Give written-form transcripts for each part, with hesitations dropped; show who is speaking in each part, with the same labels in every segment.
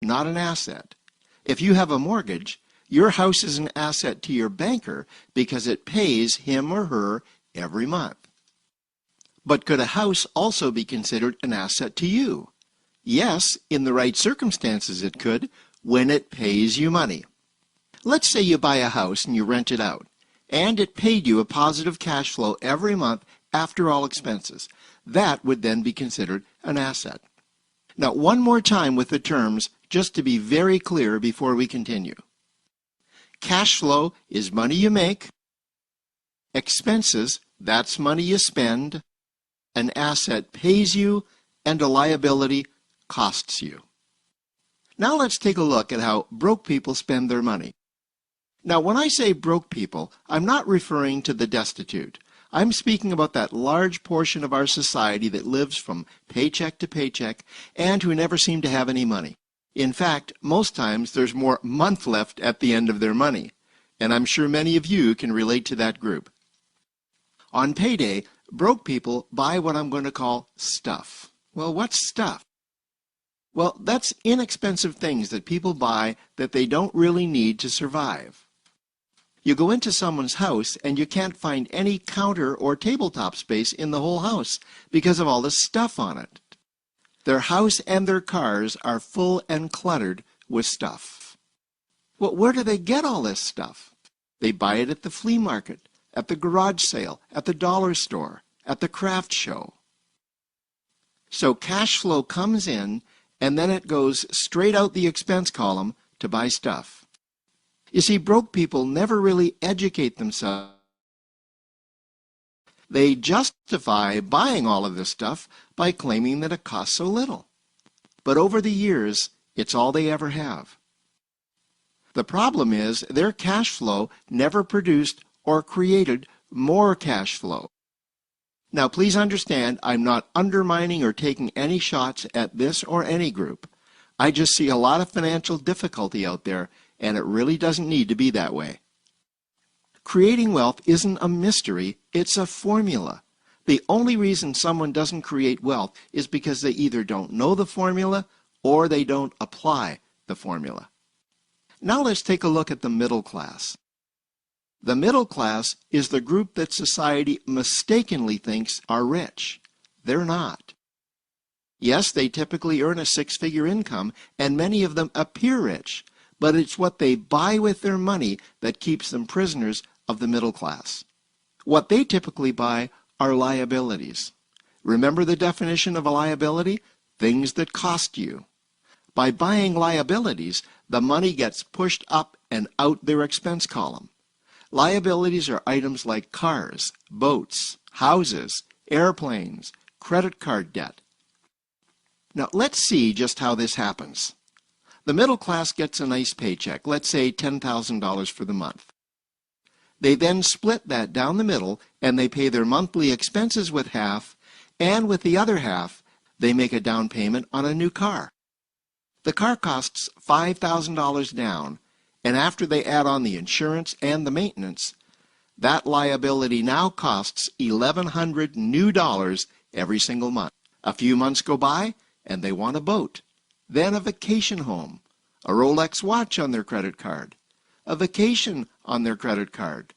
Speaker 1: not an asset. If you have a mortgage, your house is an asset to your banker because it pays him or her every month. But could a house also be considered an asset to you? Yes, in the right circumstances it could, when it pays you money. Let's say you buy a house and you rent it out, and it paid you a positive cash flow every month after all expenses. That would then be considered an asset. Now, one more time with the terms, just to be very clear before we continue. Cash flow is money you make. Expenses, that's money you spend. An asset pays you, and a liability costs you. Now let's take a look at how broke people spend their money. Now, when I say broke people, I'm not referring to the destitute. I'm speaking about that large portion of our society that lives from paycheck to paycheck and who never seem to have any money. In fact, most times there's more month left at the end of their money, and I'm sure many of you can relate to that group. On payday, broke people buy what I'm going to call stuff. Well, what's stuff? Well, that's inexpensive things that people buy that they don't really need to survive. You go into someone's house and you can't find any counter or tabletop space in the whole house because of all the stuff on it. Their house and their cars are full and cluttered with stuff. Well, where do they get all this stuff? They buy it at the flea market, at the garage sale, at the dollar store, at the craft show. So cash flow comes in and then it goes straight out the expense column to buy stuff. You see, broke people never really educate themselves. They justify buying all of this stuff by claiming that it costs so little. But over the years, it's all they ever have. The problem is their cash flow never produced or created more cash flow. Now, please understand, I'm not undermining or taking any shots at this or any group. I just see a lot of financial difficulty out there, and it really doesn't need to be that way. Creating wealth isn't a mystery, it's a formula. The only reason someone doesn't create wealth is because they either don't know the formula or they don't apply the formula. Now let's take a look at the middle class. The middle class is the group that society mistakenly thinks are rich. They're not. Yes, they typically earn a six-figure income, and many of them appear rich, but it's what they buy with their money that keeps them prisoners of the middle class. What they typically buy are liabilities. Remember the definition of a liability? Things that cost you. By buying liabilities, the money gets pushed up and out their expense column. Liabilities are items like cars, boats, houses, airplanes, credit card debt. Now let's see just how this happens. The middle class gets a nice paycheck, let's say $10,000 for the month. They then split that down the middle and they pay their monthly expenses with half, and with the other half, they make a down payment on a new car. The car costs $5,000 down, and after they add on the insurance and the maintenance, that liability now costs $1,100 new every single month. A few months go by, and they want a boat, then a vacation home, a Rolex watch on their credit card, a vacation on their credit card.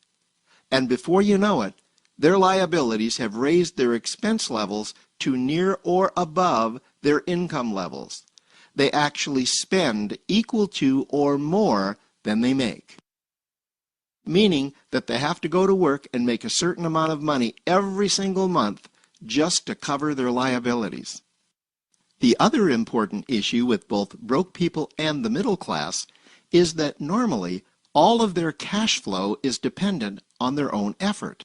Speaker 1: And before you know it, their liabilities have raised their expense levels to near or above their income levels. They actually spend equal to or more than they make. Meaning that they have to go to work and make a certain amount of money every single month just to cover their liabilities. The other important issue with both broke people and the middle class is that normally all of their cash flow is dependent on their own effort,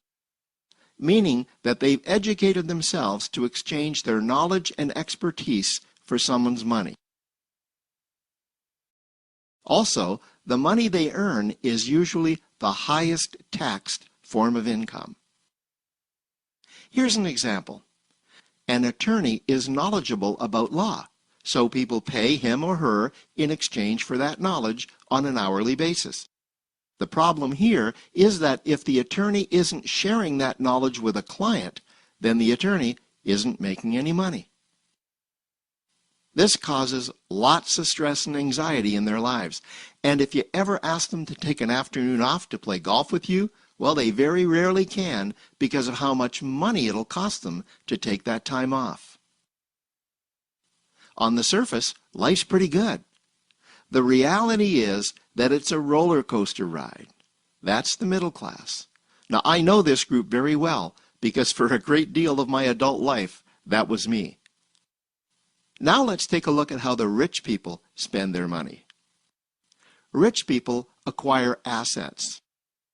Speaker 1: meaning that they've educated themselves to exchange their knowledge and expertise for someone's money. Also, the money they earn is usually the highest taxed form of income. Here's an example. An attorney is knowledgeable about law, so people pay him or her in exchange for that knowledge on an hourly basis. The problem here is that if the attorney isn't sharing that knowledge with a client, then the attorney isn't making any money. This causes lots of stress and anxiety in their lives. And if you ever ask them to take an afternoon off to play golf with you, well, they very rarely can because of how much money it'll cost them to take that time off. On the surface, life's pretty good. The reality is that it's a roller coaster ride. That's the middle class. Now, I know this group very well because for a great deal of my adult life, that was me. Now let's take a look at how the rich people spend their money. Rich people acquire assets.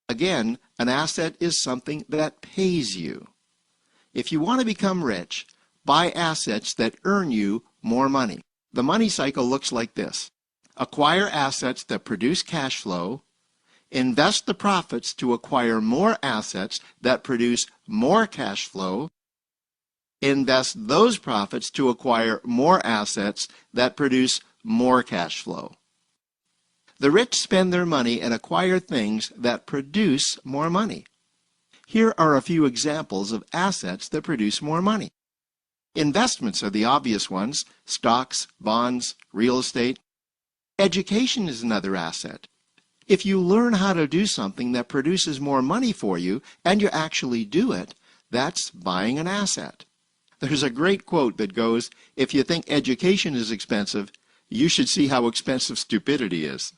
Speaker 1: Again, an asset is something that pays you. If you want to become rich, buy assets that earn you more money. The money cycle looks like this. Acquire assets that produce cash flow. Invest the profits to acquire more assets that produce more cash flow. Invest those profits to acquire more assets that produce more cash flow. The rich spend their money and acquire things that produce more money. Here are a few examples of assets that produce more money. Investments are the obvious ones: stocks, bonds, real estate. Education is another asset. If you learn how to do something that produces more money for you and you actually do it, that's buying an asset. There's a great quote that goes, "If you think education is expensive, you should see how expensive stupidity is."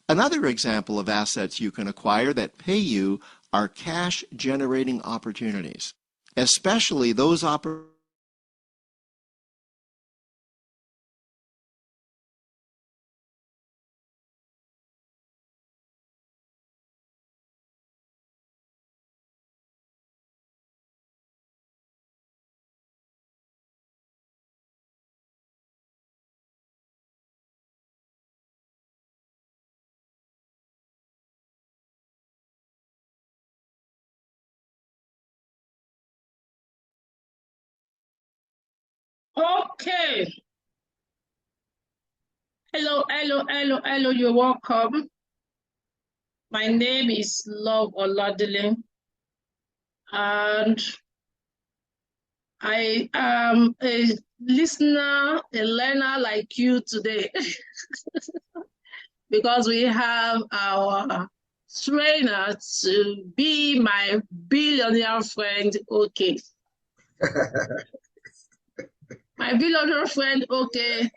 Speaker 1: Another example of assets you can acquire that pay you are cash-generating opportunities, especially those opportunities
Speaker 2: Okay. Hello. You're welcome. My name is Love Oladile, and I am a listener, a learner like you today, because we have our trainer to be my billionaire friend, okay. My billionaire friend, okay,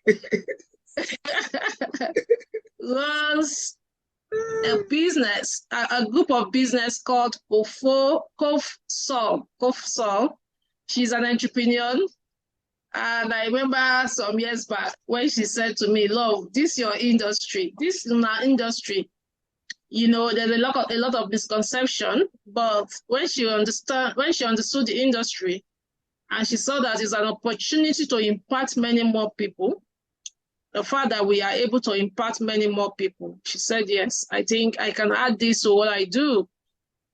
Speaker 2: runs a business, a group of business called Kofsol. She's an entrepreneur. And I remember some years back when she said to me, "Love, this is your industry. This is my industry. You know, there's a lot of misconception, but when she understood the industry and she saw that it's an opportunity to impact many more people, the fact that we are able to impact many more people, she said, yes, I think I can add this to what I do."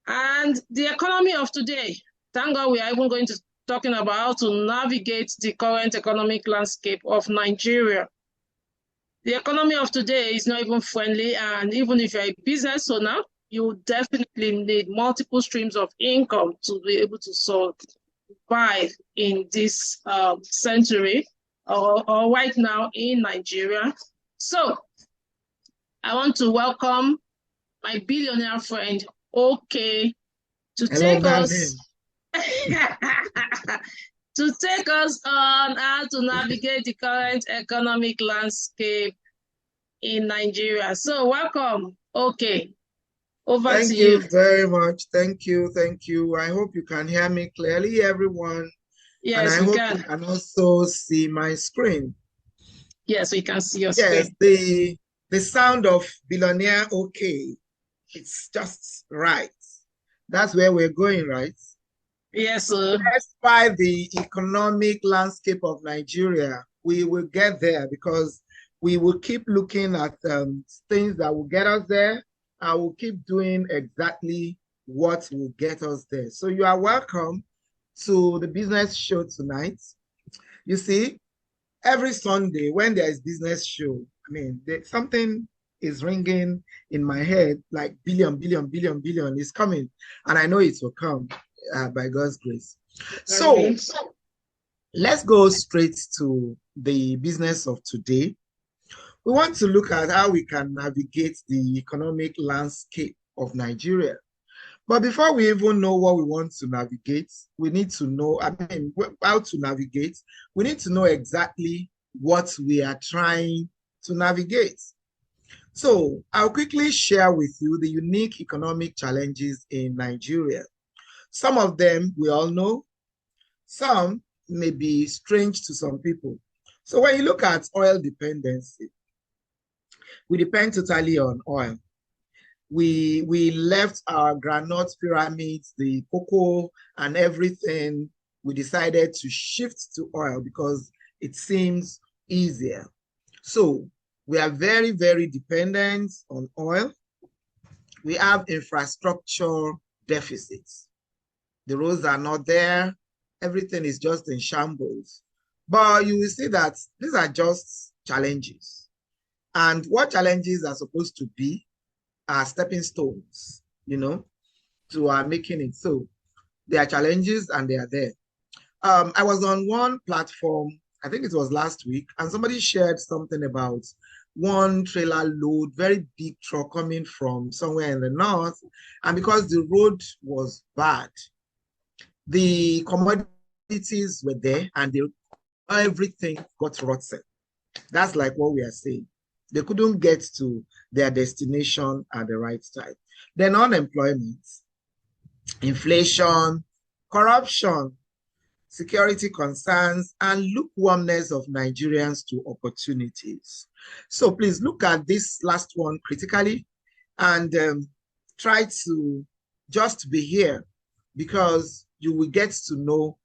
Speaker 2: And the economy of today, thank God we are even going to talking about how to navigate the current economic landscape of Nigeria. The economy of today is not even friendly, and even if you're a business owner, you definitely need multiple streams of income to be able to survive in this century or right now in Nigeria. So I want to welcome my billionaire friend, OK, to take us to take us on how to navigate the current economic landscape in Nigeria. So welcome, OK. Over to you.
Speaker 3: Thank you very much. Thank you. I hope you can hear me clearly, everyone.
Speaker 2: Yes,
Speaker 3: and I
Speaker 2: we
Speaker 3: hope you can also see my screen.
Speaker 2: Yes, we can see your screen.
Speaker 3: Yes, the sound of billionaire OK. It's just right. That's where we're going, right?
Speaker 2: Yes, sir.
Speaker 3: Despite the economic landscape of Nigeria, we will get there because we will keep looking at things that will get us there. I will keep doing exactly what will get us there. So you are welcome to the business show tonight. You see, every Sunday when there is business show, I mean, something is ringing in my head like billion is coming. And I know it will come by God's grace. So Let's go straight to the business of today. We want to look at how we can navigate the economic landscape of Nigeria. But before we even know what we want to navigate, we need to know, how to navigate. We need to know exactly what we are trying to navigate. So I'll quickly share with you the unique economic challenges in Nigeria. Some of them we all know, some may be strange to some people. So when you look at oil dependency, we depend totally on oil. We left our granite pyramids, the cocoa and everything. We decided to shift to oil because it seems easier. So we are very, very dependent on oil. We have infrastructure deficits. The roads are not there. Everything is just in shambles. But you will see that these are just challenges. And what challenges are supposed to be are stepping stones, to our making it. So there are challenges and they are there. I was on one platform, I think it was last week, and somebody shared something about one trailer load, very big truck coming from somewhere in the north. And because the road was bad, the commodities were there and everything got rotten. That's like what we are saying. They couldn't get to their destination at the right time. Then unemployment, inflation, corruption, security concerns, and lukewarmness of Nigerians to opportunities. So please look at this last one critically and try to just be here, because you will get to know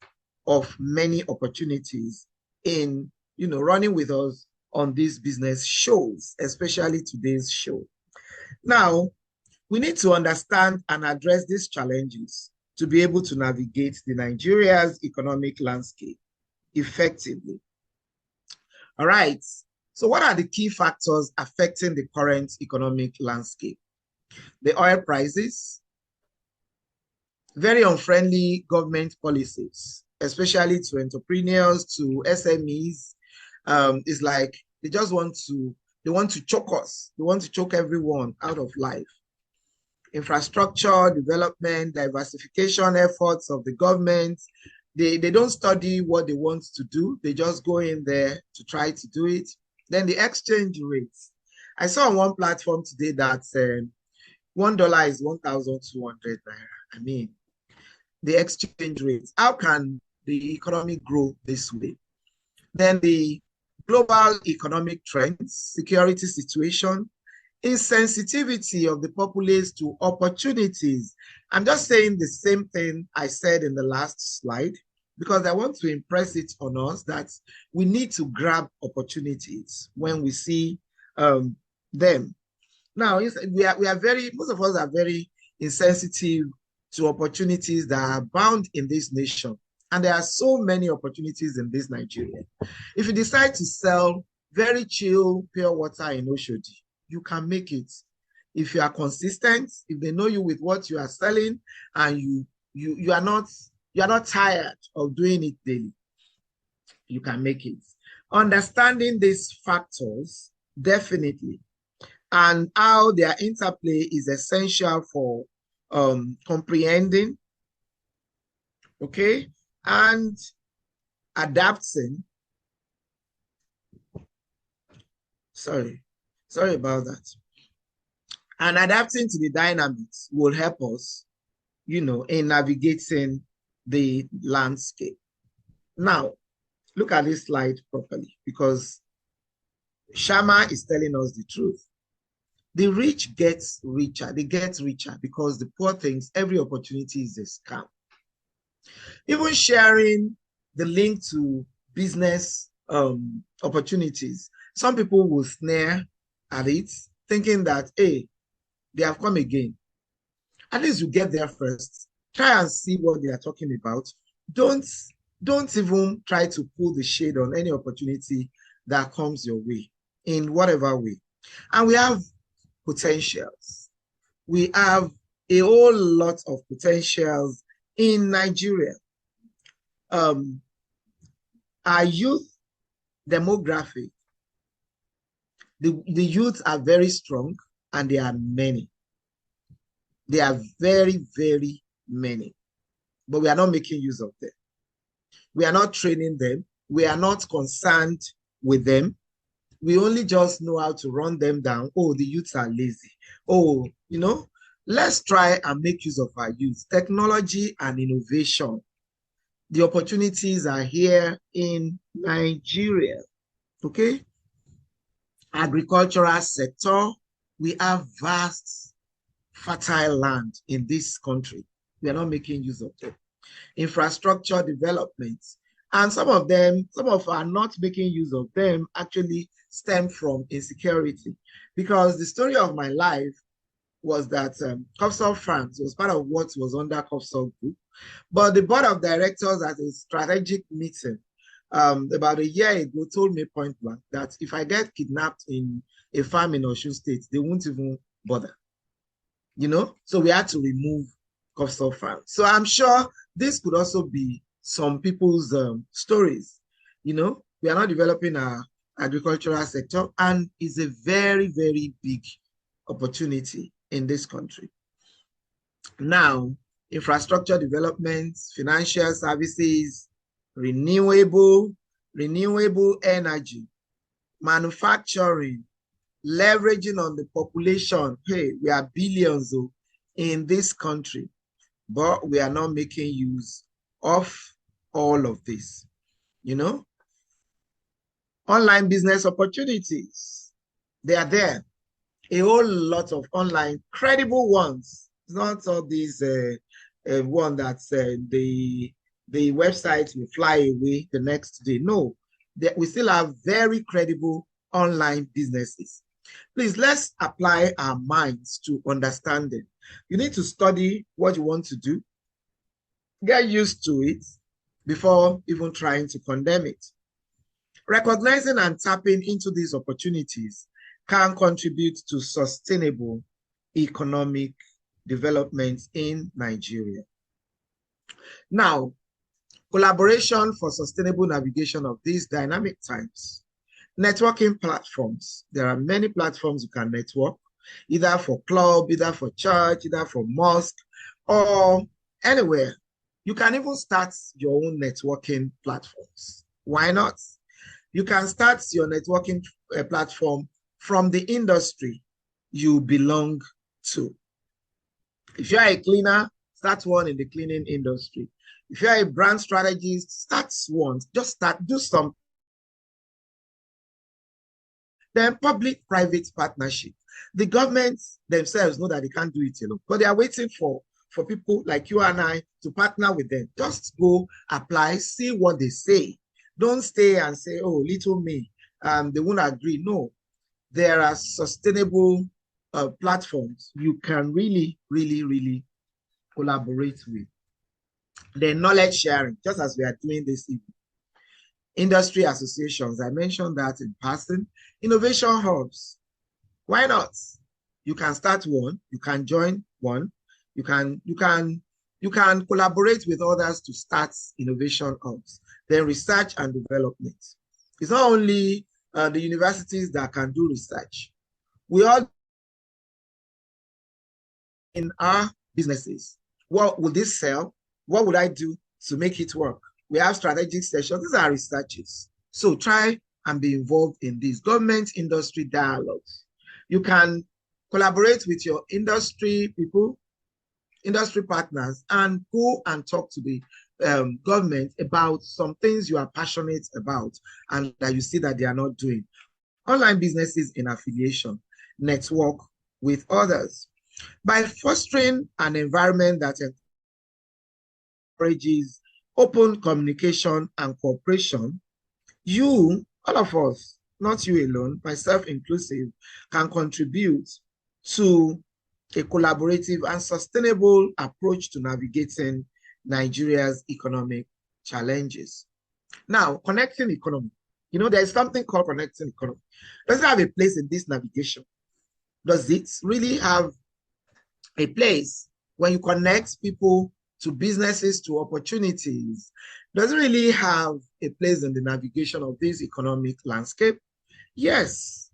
Speaker 3: of many opportunities in running with us on these business shows, especially today's show. Now, we need to understand and address these challenges to be able to navigate the Nigeria's economic landscape effectively. All right, so what are the key factors affecting the current economic landscape? The oil prices, very unfriendly government policies, especially to entrepreneurs, to SMEs. It's like they just want to choke us. They want to choke everyone out of life. Infrastructure, development, diversification efforts of the government. They don't study what they want to do. They just go in there to try to do it. Then the exchange rates. I saw on one platform today that $1 is 1,200 Naira. I mean, the exchange rates. How can the economy grow this way? Then the global economic trends, security situation, insensitivity of the populace to opportunities. I'm just saying the same thing I said in the last slide, because I want to impress it on us that we need to grab opportunities when we see them. Now, most of us are very insensitive to opportunities that are bound in this nation. And there are so many opportunities in this Nigeria. If you decide to sell very chill pure water in Oshodi, you can make it. If you are consistent, if they know you with what you are selling, and you are not tired of doing it daily, you can make it. Understanding these factors, definitely, and how their interplay is essential for comprehending, okay, and adapting. Sorry about that. And adapting to the dynamics will help us, in navigating the landscape. Now, look at this slide properly, because Shama is telling us the truth. The rich gets richer. They get richer because the poor things, every opportunity is a scam. Even sharing the link to business opportunities, some people will snare at it, thinking that, hey, they have come again. At least you get there first. Try and see what they are talking about. Don't even try to pull the shade on any opportunity that comes your way, in whatever way. And we have potentials. We have a whole lot of potentials in Nigeria. Our youth demographic, the youth are very strong and they are many. They are very, very many. But we are not making use of them. We are not training them. We are not concerned with them. We only just know how to run them down. Oh, the youths are lazy. Oh, you know, let's try and make use of our youth. Technology and innovation. The opportunities are here in Nigeria. Okay? Agricultural sector. We have vast, fertile land in this country. We are not making use of them. Infrastructure development. And some of are not making use of them actually stem from insecurity. Because the story of my life was that Copsol France was part of what was under Copsol Group. But the board of directors at a strategic meeting about a year ago told me point blank that if I get kidnapped in a farm in Osun State, they won't even bother. You know, so we had to remove Copsol France. So I'm sure this could also be some people's stories. You know, we are not developing our agricultural sector, and it's a very, very big opportunity in this country. Now, infrastructure development, financial services, renewable energy, manufacturing, leveraging on the population. Hey, we are billions in this country, but we are not making use of all of this. You know, online business opportunities, they are there. A whole lot of online credible ones. It's not all these one that's the website will fly away the next day. No, we still have very credible online businesses. Please, let's apply our minds to understanding. You need to study what you want to do, get used to it before even trying to condemn it. Recognizing and tapping into these opportunities can contribute to sustainable economic development in Nigeria. Now, collaboration for sustainable navigation of these dynamic times. Networking platforms. There are many platforms you can network, either for club, either for church, either for mosque, or anywhere. You can even start your own networking platforms. Why not? You can start your networking platform from the industry you belong to. If you're a cleaner, start one in the cleaning industry. If you're a brand strategist, start one. Just start, do something. Then public-private partnership. The governments themselves know that they can't do it alone, but they are waiting for people like you and I to partner with them. Just go, apply, see what they say. Don't stay and say, oh, little me, they won't agree. No, there are sustainable platforms you can really, really, really collaborate with. The knowledge sharing, just as we are doing this evening. Industry associations, I mentioned that in passing. Innovation hubs, why not? You can start one, you can join one, you can collaborate with others to start innovation hubs. Then research and development. It's not only the universities that can do research. We all in our businesses. What will this sell? What would I do to make it work? We have strategic sessions. These are researches. So try and be involved in these government-industry dialogues. You can collaborate with your industry people, industry partners, and go and talk to the government about some things you are passionate about and that you see that they are not doing. Online businesses in affiliation, network with others. By fostering an environment that encourages open communication and cooperation, you, all of us, not you alone, myself inclusive, can contribute to a collaborative and sustainable approach to navigating Nigeria's economic challenges. Now, connecting economy. You know, there's something called connecting economy. Does it have a place in this navigation? Does it really have a place when you connect people to businesses, to opportunities, doesn't really have a place in the navigation of this economic landscape? Yes.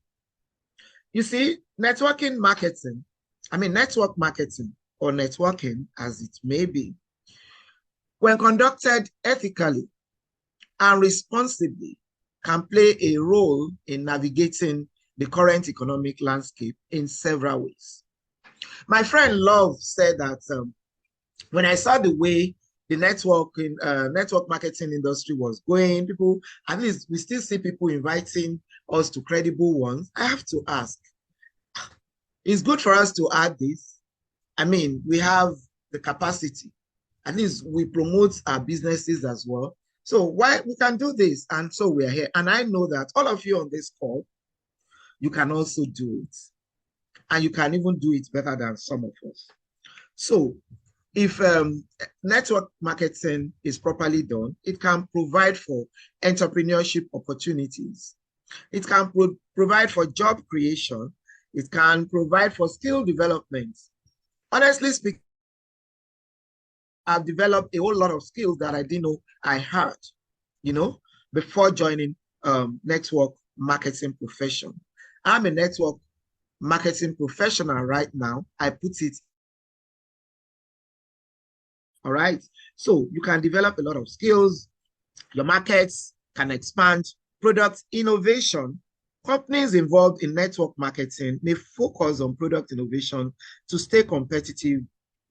Speaker 3: You see, network marketing or networking as it may be, when conducted ethically and responsibly, can play a role in navigating the current economic landscape in several ways. My friend Love said that when I saw the way the network marketing industry was going, people, at least we still see people inviting us to credible ones. I have to ask, it's good for us to add this. I mean, we have the capacity. At least we promote our businesses as well. So why we can do this? And so we are here. And I know that all of you on this call, you can also do it. And you can even do it better than some of us. So if network marketing is properly done, it can provide for entrepreneurship opportunities. It can provide for job creation. It can provide for skill development. Honestly speaking, I've developed a whole lot of skills that I didn't know I had, before joining network marketing profession. I'm a network marketing professional right now. I put it. All right. So you can develop a lot of skills. Your markets can expand. Product innovation. Companies involved in network marketing may focus on product innovation to stay competitive,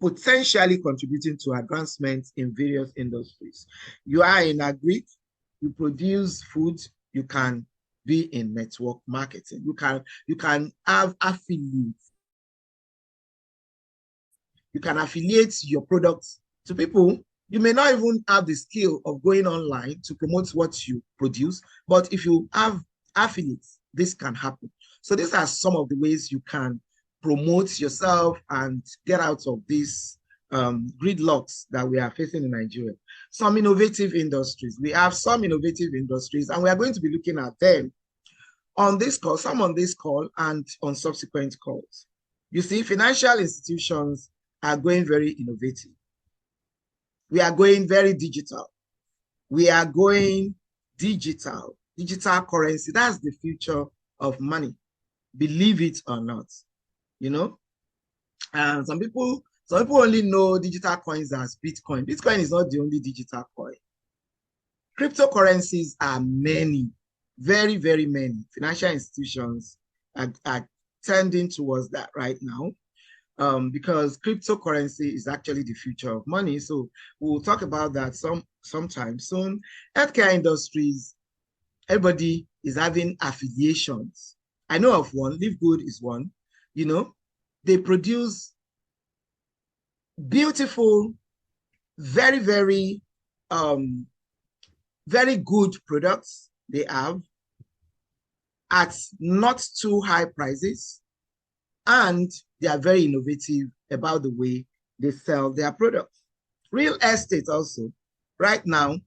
Speaker 3: potentially contributing to advancement in various industries. You are in agri, you produce food, you can be in network marketing. You can have affiliates. You can affiliate your products to people. You may not even have the skill of going online to promote what you produce, but if you have affiliates, this can happen. So these are some of the ways you can promote yourself and get out of these gridlocks that we are facing in Nigeria. Some innovative industries. We have some innovative industries, and we are going to be looking at them on this call, some on this call and on subsequent calls. You see, financial institutions are going very innovative. We are going very digital. We are going digital. Digital currency, that's the future of money. Believe it or not, And some people only know digital coins as Bitcoin. Bitcoin is not the only digital coin. Cryptocurrencies are many, very, very many. Financial institutions are tending towards that right now. Because cryptocurrency is actually the future of money. So we'll talk about that sometime soon. Healthcare industries, everybody is having affiliations. I know of one, Live Good is one. They produce beautiful, very, very, very good products they have at not too high prices. And they are very innovative about the way they sell their products. Real estate also. Right now,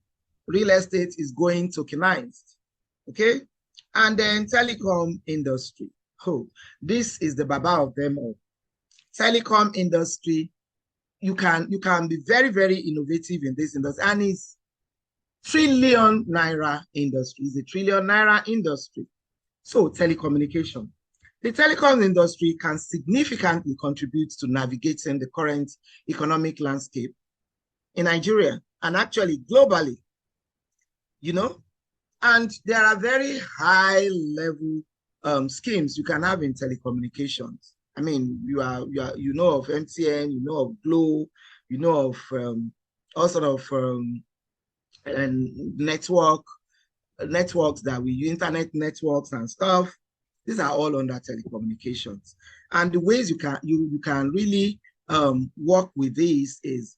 Speaker 3: real estate is going tokenized. Okay? And then telecom industry. Oh, this is the baba of them all. Telecom industry, you can be very, very innovative in this industry. And it's trillion naira industry. It's a trillion naira industry. So telecommunication. The telecom industry can significantly contribute to navigating the current economic landscape in Nigeria and actually globally, and there are very high level schemes you can have in telecommunications. I mean, you know of MTN, you know of Glo, you know of all sort of networks that we use, internet networks and stuff. These are all under telecommunications. And the ways you can really work with these is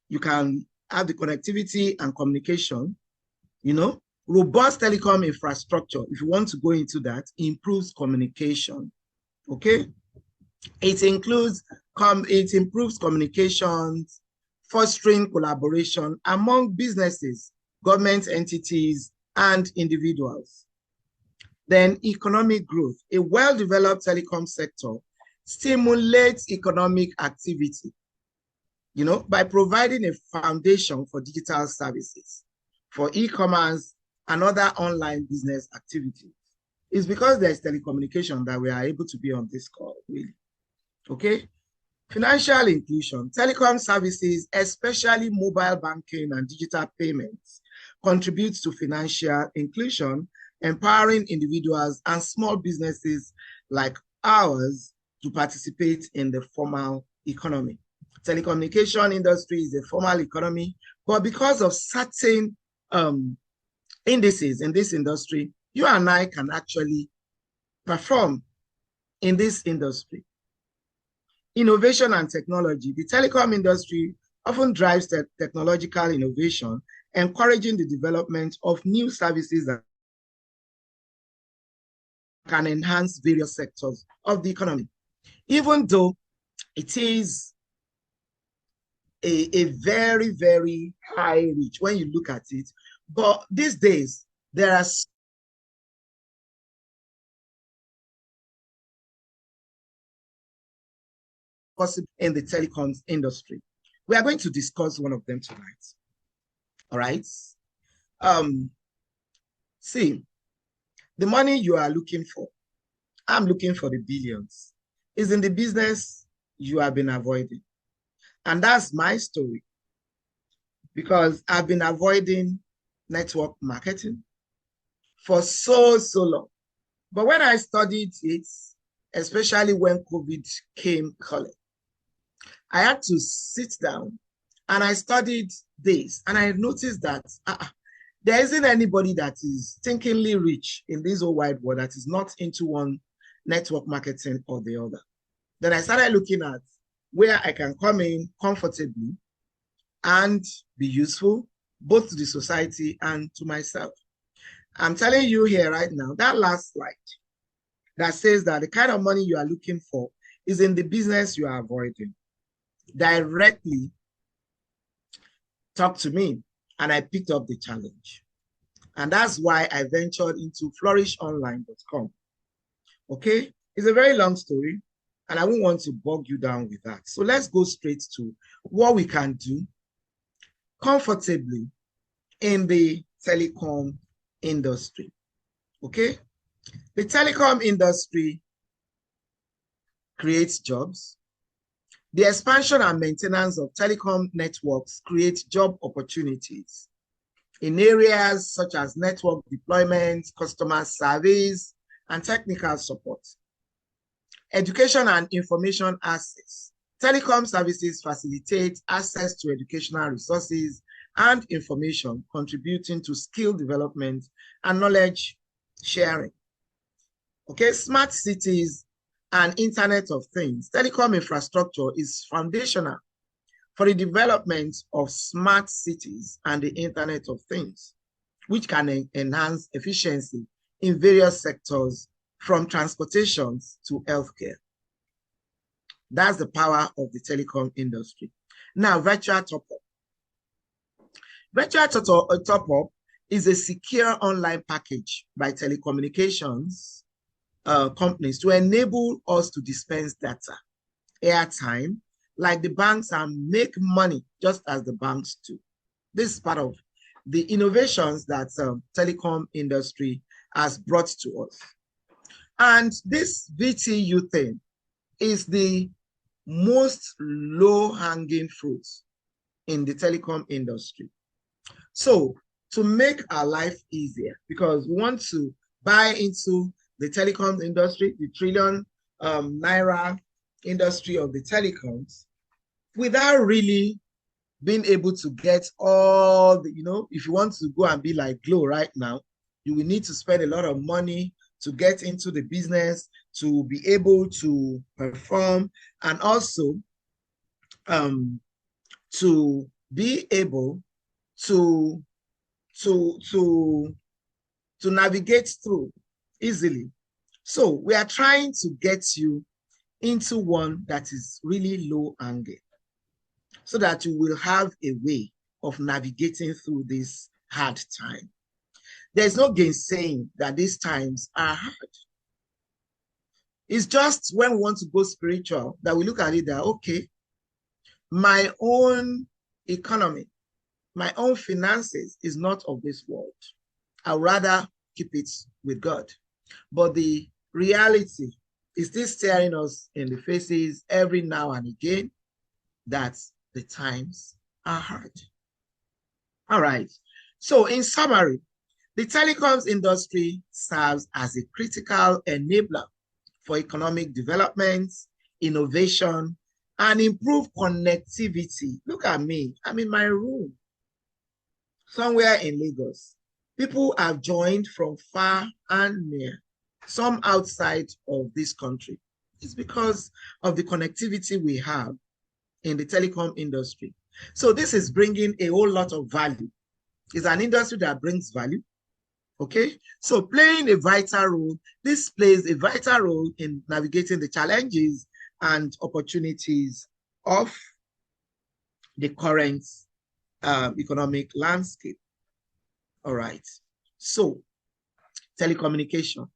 Speaker 3: you can have the connectivity and communication, robust telecom infrastructure. If you want to go into that, improves communication. Okay. It improves communications, fostering collaboration among businesses, government entities, and individuals. Then economic growth. A well-developed telecom sector stimulates economic activity. by providing a foundation for digital services, for e-commerce and other online business activities. It's because there's telecommunication that we are able to be on this call, really. Okay? Financial inclusion. Telecom services, especially mobile banking and digital payments, contributes to financial inclusion, empowering individuals and small businesses like ours to participate in the formal economy. Telecommunication industry is a formal economy, but because of certain indices in this industry, you and I can actually perform in this industry. Innovation and technology. The telecom industry often drives technological innovation, encouraging the development of new services that can enhance various sectors of the economy. Even though it is a very, very high reach when you look at it, but these days, there are possible in the telecoms industry. We are going to discuss one of them tonight. All right. See, the money you are looking for, I'm looking for the billions, is in the business you have been avoiding. And that's my story, because I've been avoiding network marketing for so long. But when I studied it, especially when COVID came calling, I had to sit down and I studied this, and I noticed that there isn't anybody that is thinkingly rich in this whole wide world that is not into one network marketing or the other. Then I started looking at where I can come in comfortably and be useful both to the society and to myself. I'm telling you here right now, that last slide that says that the kind of money you are looking for is in the business you are avoiding. Directly talk to me, and I picked up the challenge. And that's why I ventured into flourishonline.com. Okay, it's a very long story, and I won't want to bog you down with that. So let's go straight to what we can do comfortably in the telecom industry. Okay, the telecom industry creates jobs. The expansion and maintenance of telecom networks creates job opportunities in areas such as network deployment, customer service, and technical support. Education and information access. Telecom services facilitate access to educational resources and information, contributing to skill development and knowledge sharing. Okay, smart cities and Internet of Things. Telecom infrastructure is foundational for the development of smart cities and the Internet of Things, which can enhance efficiency in various sectors from transportation to healthcare. That's the power of the telecom industry. Now, virtual top-up. Virtual top-up is a secure online package by telecommunications companies to enable us to dispense data, airtime, like the banks, and make money just as the banks do. This is part of the innovations that telecom industry has brought to us. And this VTU thing is the most low-hanging fruit in the telecom industry. So to make our life easier, because we want to buy into the telecoms industry, the trillion Naira industry of the telecoms, without really being able to get all the, if you want to go and be like Glow right now, you will need to spend a lot of money to get into the business, to be able to perform, and also to be able to navigate through easily. So we are trying to get you into one that is really low hanging, so that you will have a way of navigating through this hard time. There's no gainsaying that these times are hard. It's just when we want to go spiritual that we look at it that, okay, my own economy, my own finances is not of this world. I'd rather keep it with God. But the reality is still staring us in the faces every now and again that the times are hard. All right. So in summary, the telecoms industry serves as a critical enabler for economic development, innovation, and improved connectivity. Look at me. I'm in my room somewhere in Lagos. People have joined from far and near, some outside of this country. It's because of the connectivity we have in the telecom industry. So this is bringing a whole lot of value. It's an industry that brings value. Okay, so playing a vital role, this plays a vital role in navigating the challenges and opportunities of the current economic landscape. All right, so telecommunication,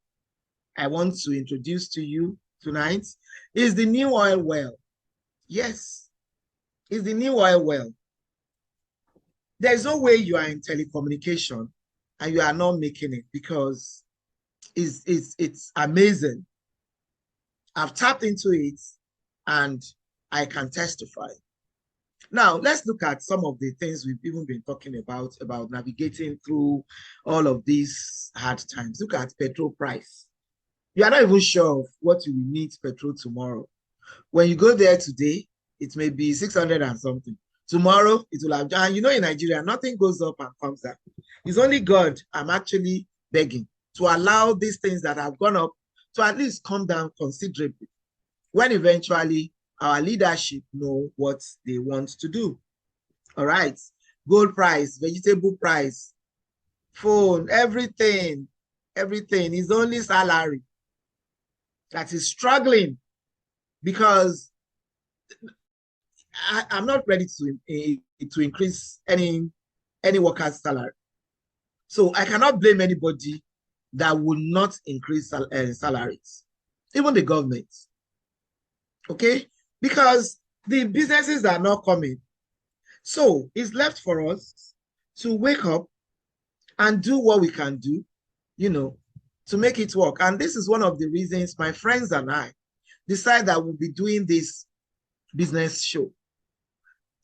Speaker 3: I want to introduce to you tonight is the new oil well. Yes, it's the new oil well. There's no way you are in telecommunication and you are not making it, because it's amazing. I've tapped into it and I can testify. Now, let's look at some of the things we've even been talking about navigating through all of these hard times. Look at petrol price. You are not even sure of what you will need petrol tomorrow. When you go there today, it may be 600 and something. Tomorrow, it will have, and you know, in Nigeria, nothing goes up and comes down. It's only God I'm actually begging to allow these things that have gone up to at least come down considerably, when eventually our leadership know what they want to do. All right. Gold price, vegetable price, phone, everything is only salary that is struggling, because I'm not ready to increase any worker's salary. So I cannot blame anybody that will not increase salaries, even the government. Okay? Because the businesses are not coming. So it's left for us to wake up and do what we can do, you know, to make it work. And this is one of the reasons my friends and I decide that we'll be doing this business show.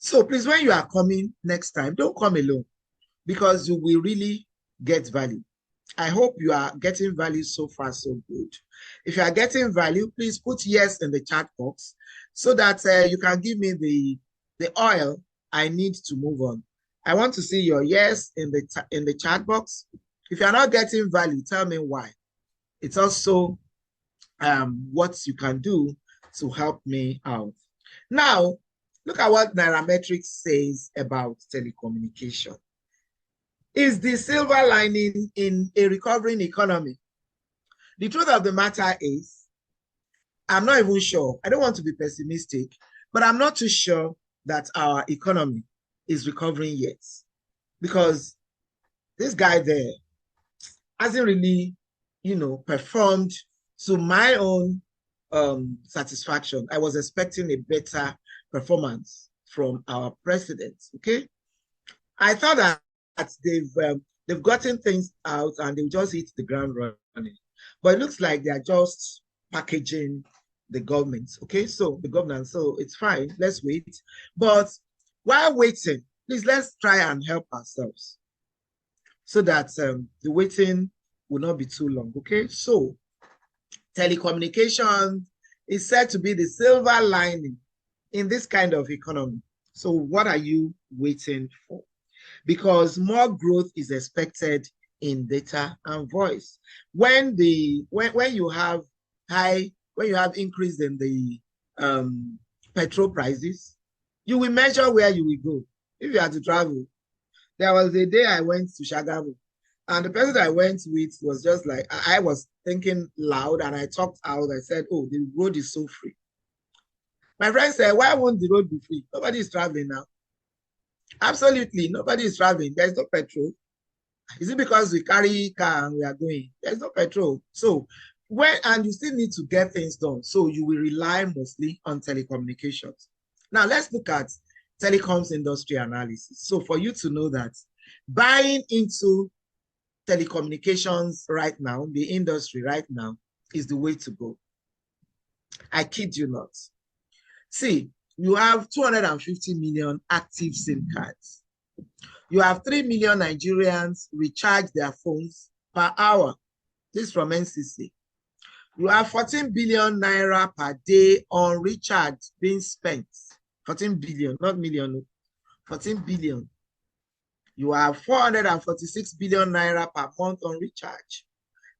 Speaker 3: So please, when you are coming next time, don't come alone, because you will really get value. I hope you are getting value so far, so good. If you are getting value, please put yes in the chat box so that you can give me the oil I need to move on. I want to see your yes in the chat box. If you are not getting value, tell me why. It's also what you can do to help me out. Now, look at what Nairametrics says about telecommunication. Is the silver lining in a recovering economy? The truth of the matter is, I'm not even sure. I don't want to be pessimistic, but I'm not too sure that our economy is recovering yet, because this guy there hasn't really, you know, performed to my own satisfaction. I was expecting a better performance from our president. Okay, I thought that they've gotten things out and they'll just hit the ground running, but it looks like they are just packaging the government. Okay, so the governance, so it's fine. Let's wait. But while waiting, please, let's try and help ourselves so that the waiting will not be too long. Okay, so telecommunication is said to be the silver lining in this kind of economy. So what are you waiting for? Because more growth is expected in data and voice. When you have increase in the petrol prices, you will measure where you will go. If you have to travel, there was a day I went to Shagamu, and the person I went with was just like, I was thinking loud and I talked out. I said, oh, the road is so free. My friend said, why won't the road be free? Nobody is traveling now. Absolutely, nobody is traveling. There's no petrol. Is it because we carry car and we are going? There's no petrol. So and you still need to get things done. So you will rely mostly on telecommunications. Now let's look at telecoms industry analysis. So for you to know that buying into telecommunications right now, the industry right now, is the way to go. I kid you not. See, you have 250 million active SIM cards. You have 3 million Nigerians recharge their phones per hour. This is from NCC. You have 14 billion Naira per day on recharge being spent. 14 billion, not million, 14 billion. You have 446 billion Naira per month on recharge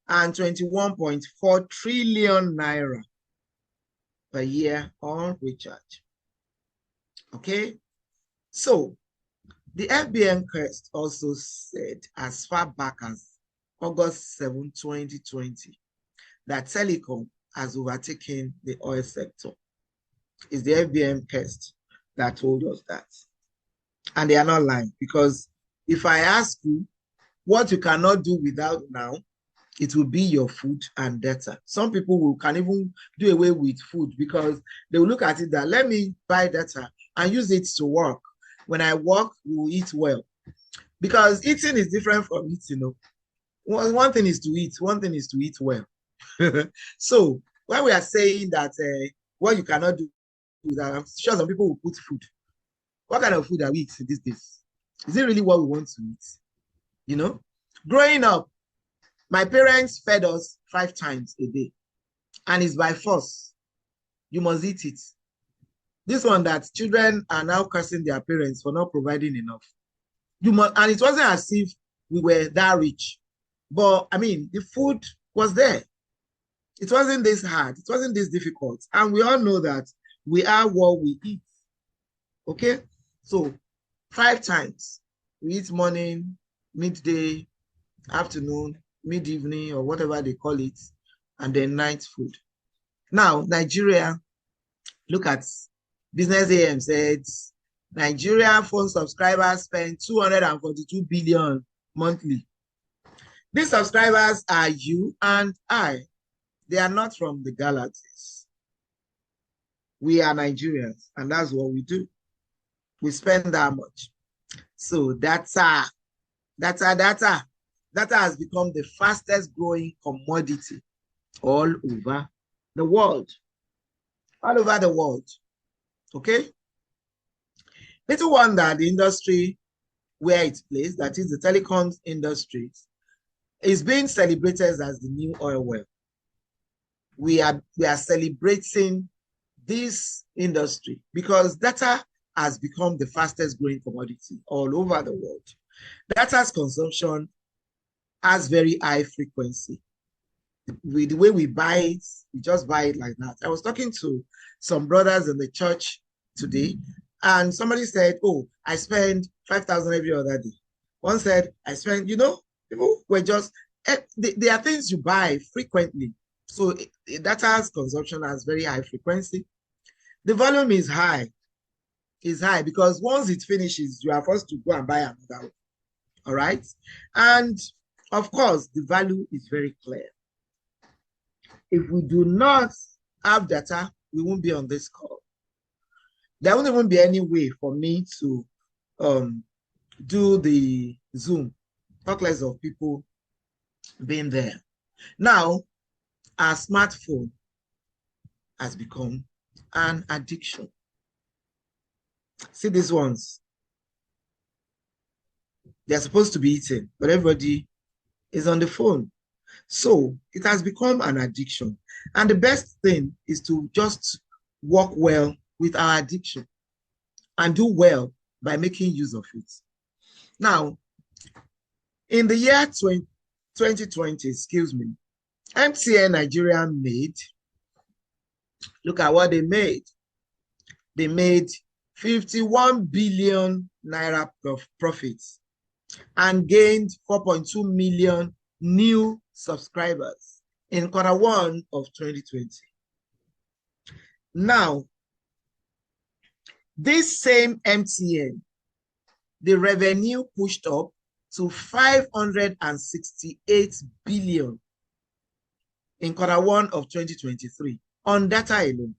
Speaker 3: and 21.4 trillion Naira per year on recharge. Okay, so the FBN Crest also said as far back as August 7, 2020, that telecom has overtaken the oil sector. It's the FBN Crest that told us that. And they are not lying, because if I ask you what you cannot do without now, it will be your food and data. Some people can even do away with food because they will look at it that let me buy data and use it to work. When I work, we will eat well. Because eating is different from eating. One thing is to eat, one thing is to eat well. So when we are saying that what you cannot do without, I'm sure some people will put food. What kind of food are we eating these days? Is it really what we want to eat? Growing up, my parents fed us 5 times a day, and it's by force. You must eat it. This one that children are now cursing their parents for not providing enough. You must, and it wasn't as if we were that rich, but I mean, the food was there. It wasn't this hard. It wasn't this difficult. And we all know that we are what we eat. Okay? So 5 times. We eat morning, midday, afternoon, mid-evening, or whatever they call it, and then night food. Now, Nigeria, look at Business AM said, Nigeria phone subscribers spend 242 billion monthly. These subscribers are you and I. They are not from the galaxies. We are Nigerians, and that's what we do. We spend that much. So data has become the fastest growing commodity all over the world. All over the world. Okay? Little wonder the industry where it's placed, that is the telecoms industry, is being celebrated as the new oil well. We are celebrating this industry because data has become the fastest growing commodity all over the world. Data's consumption has very high frequency. With the way we buy it, we just buy it like that. I was talking to some brothers in the church today, and somebody said, oh, I spend 5,000 every other day. One said, I spend, people were just, there are things you buy frequently. So data's consumption has very high frequency. The volume is high. Is high because once it finishes, you are forced to go and buy another one. All right? And of course, the value is very clear. If we do not have data, we won't be on this call. There won't even be any way for me to do the Zoom, talk less of people being there. Now, our smartphone has become an addiction. See these ones. They're supposed to be eating, but everybody is on the phone. So it has become an addiction. And the best thing is to just work well with our addiction and do well by making use of it. Now, in the year 2020, MTN Nigeria made, look at what they made. They made 51 billion Naira profits and gained 4.2 million new subscribers in Q1 of 2020. Now, this same MTN, the revenue pushed up to 568 billion in Q1 of 2023 on data alone.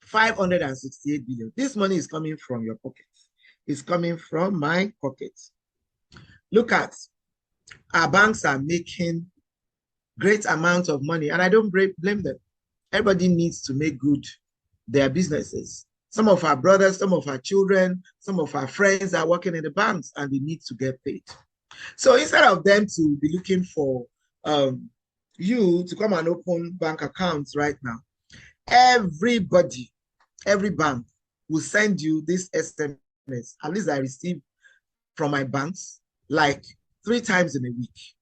Speaker 3: 568 billion. This money is coming from your pocket. It's coming from my pocket. Look at, our banks are making great amount of money, and I don't blame them. Everybody needs to make good their businesses. Some of our brothers, some of our children, some of our friends are working in the banks and they need to get paid. So instead of them to be looking for you to come and open bank accounts right now, everybody, every bank will send you this SMS. At least I receive from my banks like 3 times in a week.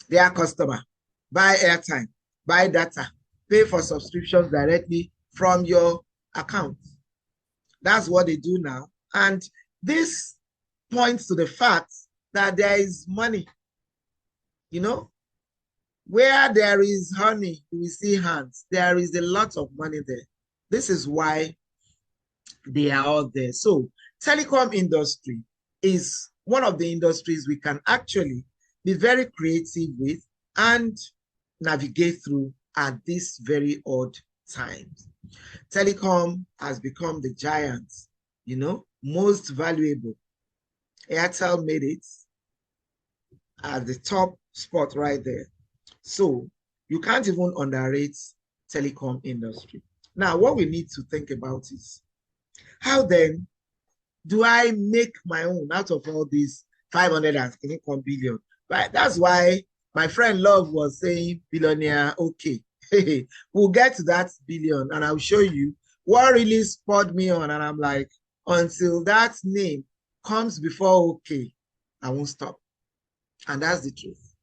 Speaker 3: Their customer, buy airtime, buy data, pay for subscriptions directly from your account. That's what they do now. And this points to the fact that there is money. You know, where there is honey, we see hands. There is a lot of money there. This is why they are all there. So telecom industry is one of the industries we can actually be very creative with and navigate through at this very odd times. Telecom has become the giant, you know, most valuable. Airtel made it at the top spot right there. So you can't even underrate telecom industry. Now, what we need to think about is, how then do I make my own out of all these 500 billion? Right? That's why my friend Love was saying billionaire, okay. We'll get to that billion and I'll show you what really spurred me on. And I'm like, until that name comes before okay, I won't stop. And that's the truth.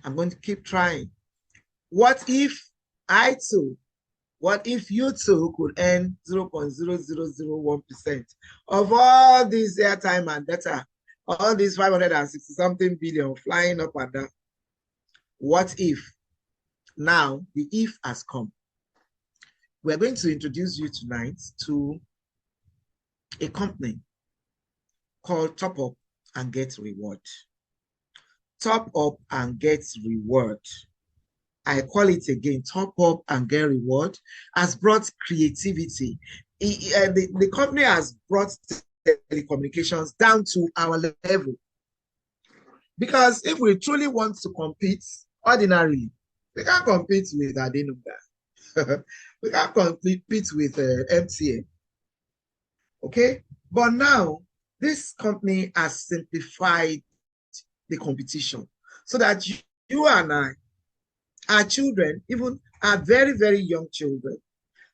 Speaker 3: I'm going to keep trying. What if I too, what if you too could earn 0.0001% of all these airtime and data, all these 560-something billion flying up and down? What if? Now, the if has come. We're going to introduce you tonight to a company called Top Up and Get Reward. Top Up and Get Reward. I call it again, Top Up and Get Reward has brought creativity. The company has brought telecommunications down to our level. Because if we truly want to compete ordinarily, we can't compete with Adenuga. We can't compete with MTN. Okay? But now, this company has simplified the competition so that you and I, our children, even our very, very young children,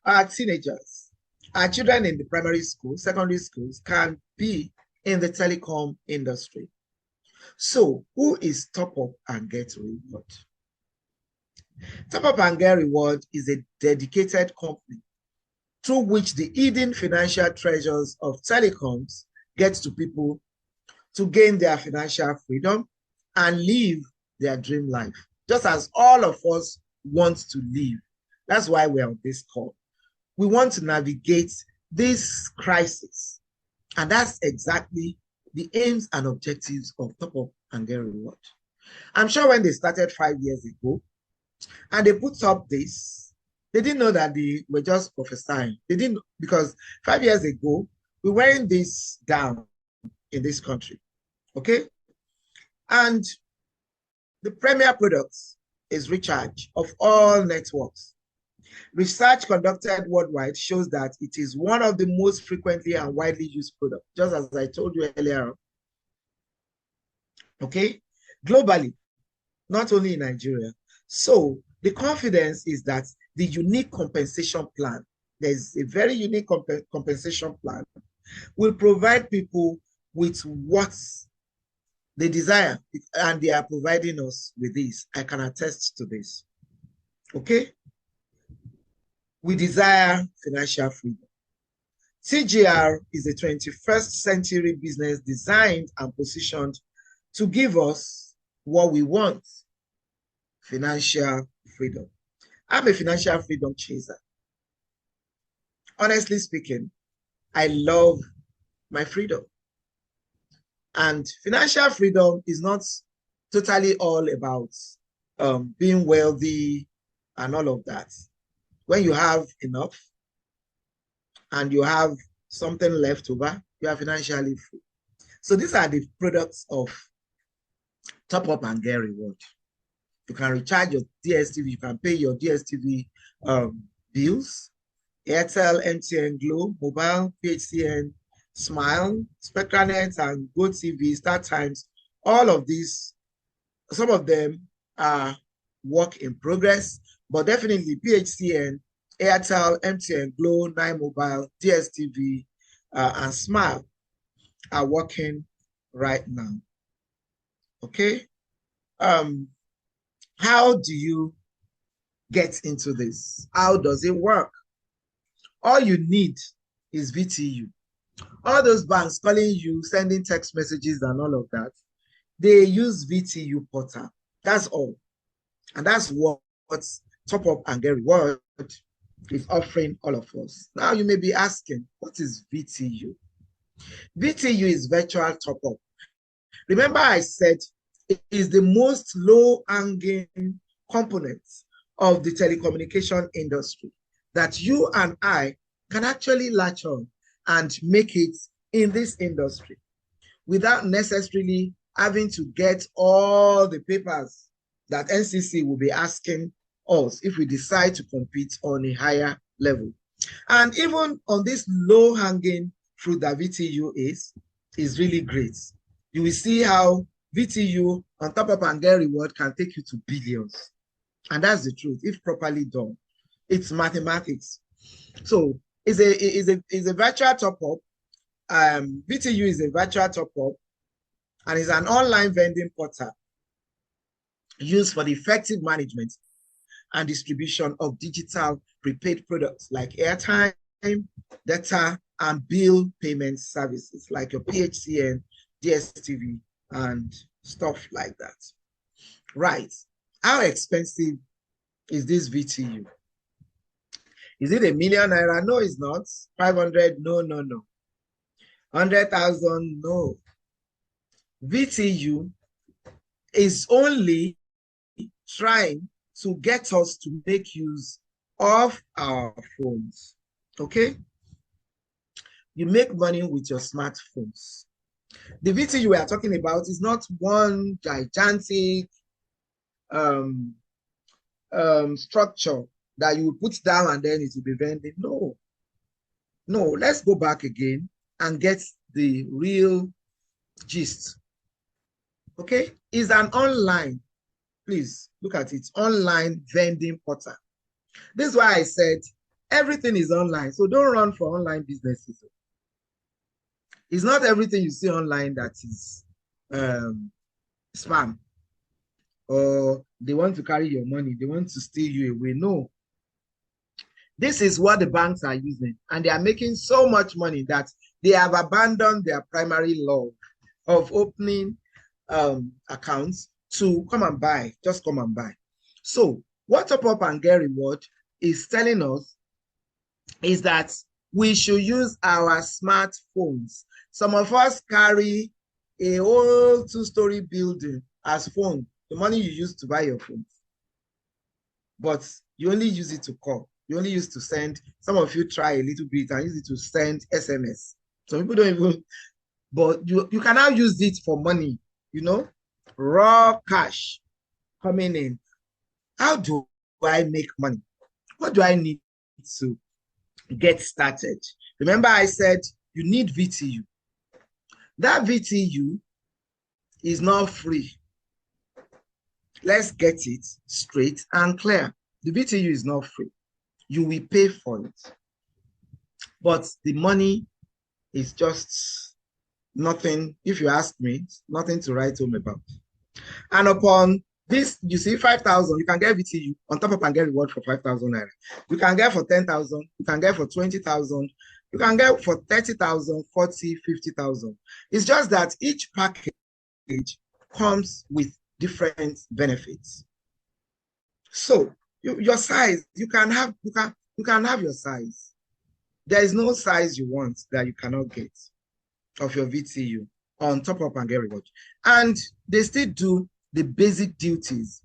Speaker 3: our teenagers, our children in the primary school, secondary schools can be in the telecom industry. So, who is Top Up and Get Reward? Top Up and Get Reward is a dedicated company through which the hidden financial treasures of telecoms get to people to gain their financial freedom and live their dream life, just as all of us want to live. That's why we're on this call. We want to navigate this crisis, and that's exactly the aims and objectives of Top Up and Get Reward. I'm sure when they started 5 years ago, and they put up this, they didn't know that they were just prophesying. They didn't, because 5 years ago, we weren't this down in this country, okay? And the premier product is recharge of all networks. Research conducted worldwide shows that it is one of the most frequently and widely used products, just as I told you earlier, okay? Globally, not only in Nigeria. So the confidence is that the unique compensation plan, there's a very unique compensation plan, will provide people with what they desire, and they are providing us with this. I can attest to this. Okay? We desire financial freedom. CGR is a 21st century business designed and positioned to give us what we want: financial freedom. I'm a financial freedom chaser. Honestly speaking, I love my freedom. And financial freedom is not totally all about being wealthy and all of that. When you have enough, and you have something left over, you are financially free. So these are the products of top up and get reward. You can recharge your DSTV, you can pay your DSTV bills, Airtel, MTN, Glow, Mobile, PHCN, Smile, SpectraNet, and GoTV, StarTimes. All of these, some of them are work in progress, but definitely PHCN, Airtel, MTN, Glow, Nine Mobile, DSTV, and Smile are working right now. Okay. How do you get into this? How does it work? All you need is VTU. All those banks calling you, sending text messages and all of that, they use VTU portal. That's all. And that's what Top Up and Get Reward is offering all of us. Now you may be asking, what is VTU? VTU is virtual top up. Remember I said it is the most low-hanging component of the telecommunication industry that you and I can actually latch on and make it in this industry without necessarily having to get all the papers that NCC will be asking us if we decide to compete on a higher level. And even on this low-hanging fruit that VTU is really great. You will see how VTU on Top Up and Get Reward can take you to billions. And that's the truth, if properly done. It's mathematics. So it's a virtual top-up. VTU is a virtual top-up, and it's an online vending portal used for the effective management and distribution of digital prepaid products like airtime, data, and bill payment services like your PHCN, DSTV, and stuff like that. Right. How expensive is this VTU? Is it ₦1,000,000? No, it's not. 500? No, no, no. 100,000? No. VTU is only trying to get us to make use of our phones. Okay? You make money with your smartphones. The VTU we are talking about is not one gigantic structure that you put down and then it will be vending. No. No, let's go back again and get the real gist. Okay? It's an online, please look at it, online vending portal. This is why I said everything is online. So don't run for online businesses. It's not everything you see online that is spam, or they want to carry your money, they want to steal you away. No. This is what the banks are using, and they are making so much money that they have abandoned their primary love of opening accounts to come and buy, just come and buy. So what Top Up and Get Reward is telling us is that we should use our smartphones. Some of us carry a whole 2-story building as phone, the money you use to buy your phones. But you only use it to call. You only use to send. Some of you try a little bit and use it to send SMS. Some people don't even, but you can now use it for money, you know, raw cash coming in. How do I make money? What do I need to get started? Remember I said you need VTU. That VTU is not free. Let's get it straight and clear. The VTU is not free. You will pay for it. But the money is just nothing, if you ask me, nothing to write home about. And upon this, you see 5,000, you can get VTU on Top Up and Get Reward for 5,000 Naira. You can get for 10,000, you can get for 20,000, you can get for 30,000, 40, 50,000. It's just that each package comes with different benefits. So your size, you can have your size. There is no size you want that you cannot get of your VTU on Top Up and Get Reward. And they still do the basic duties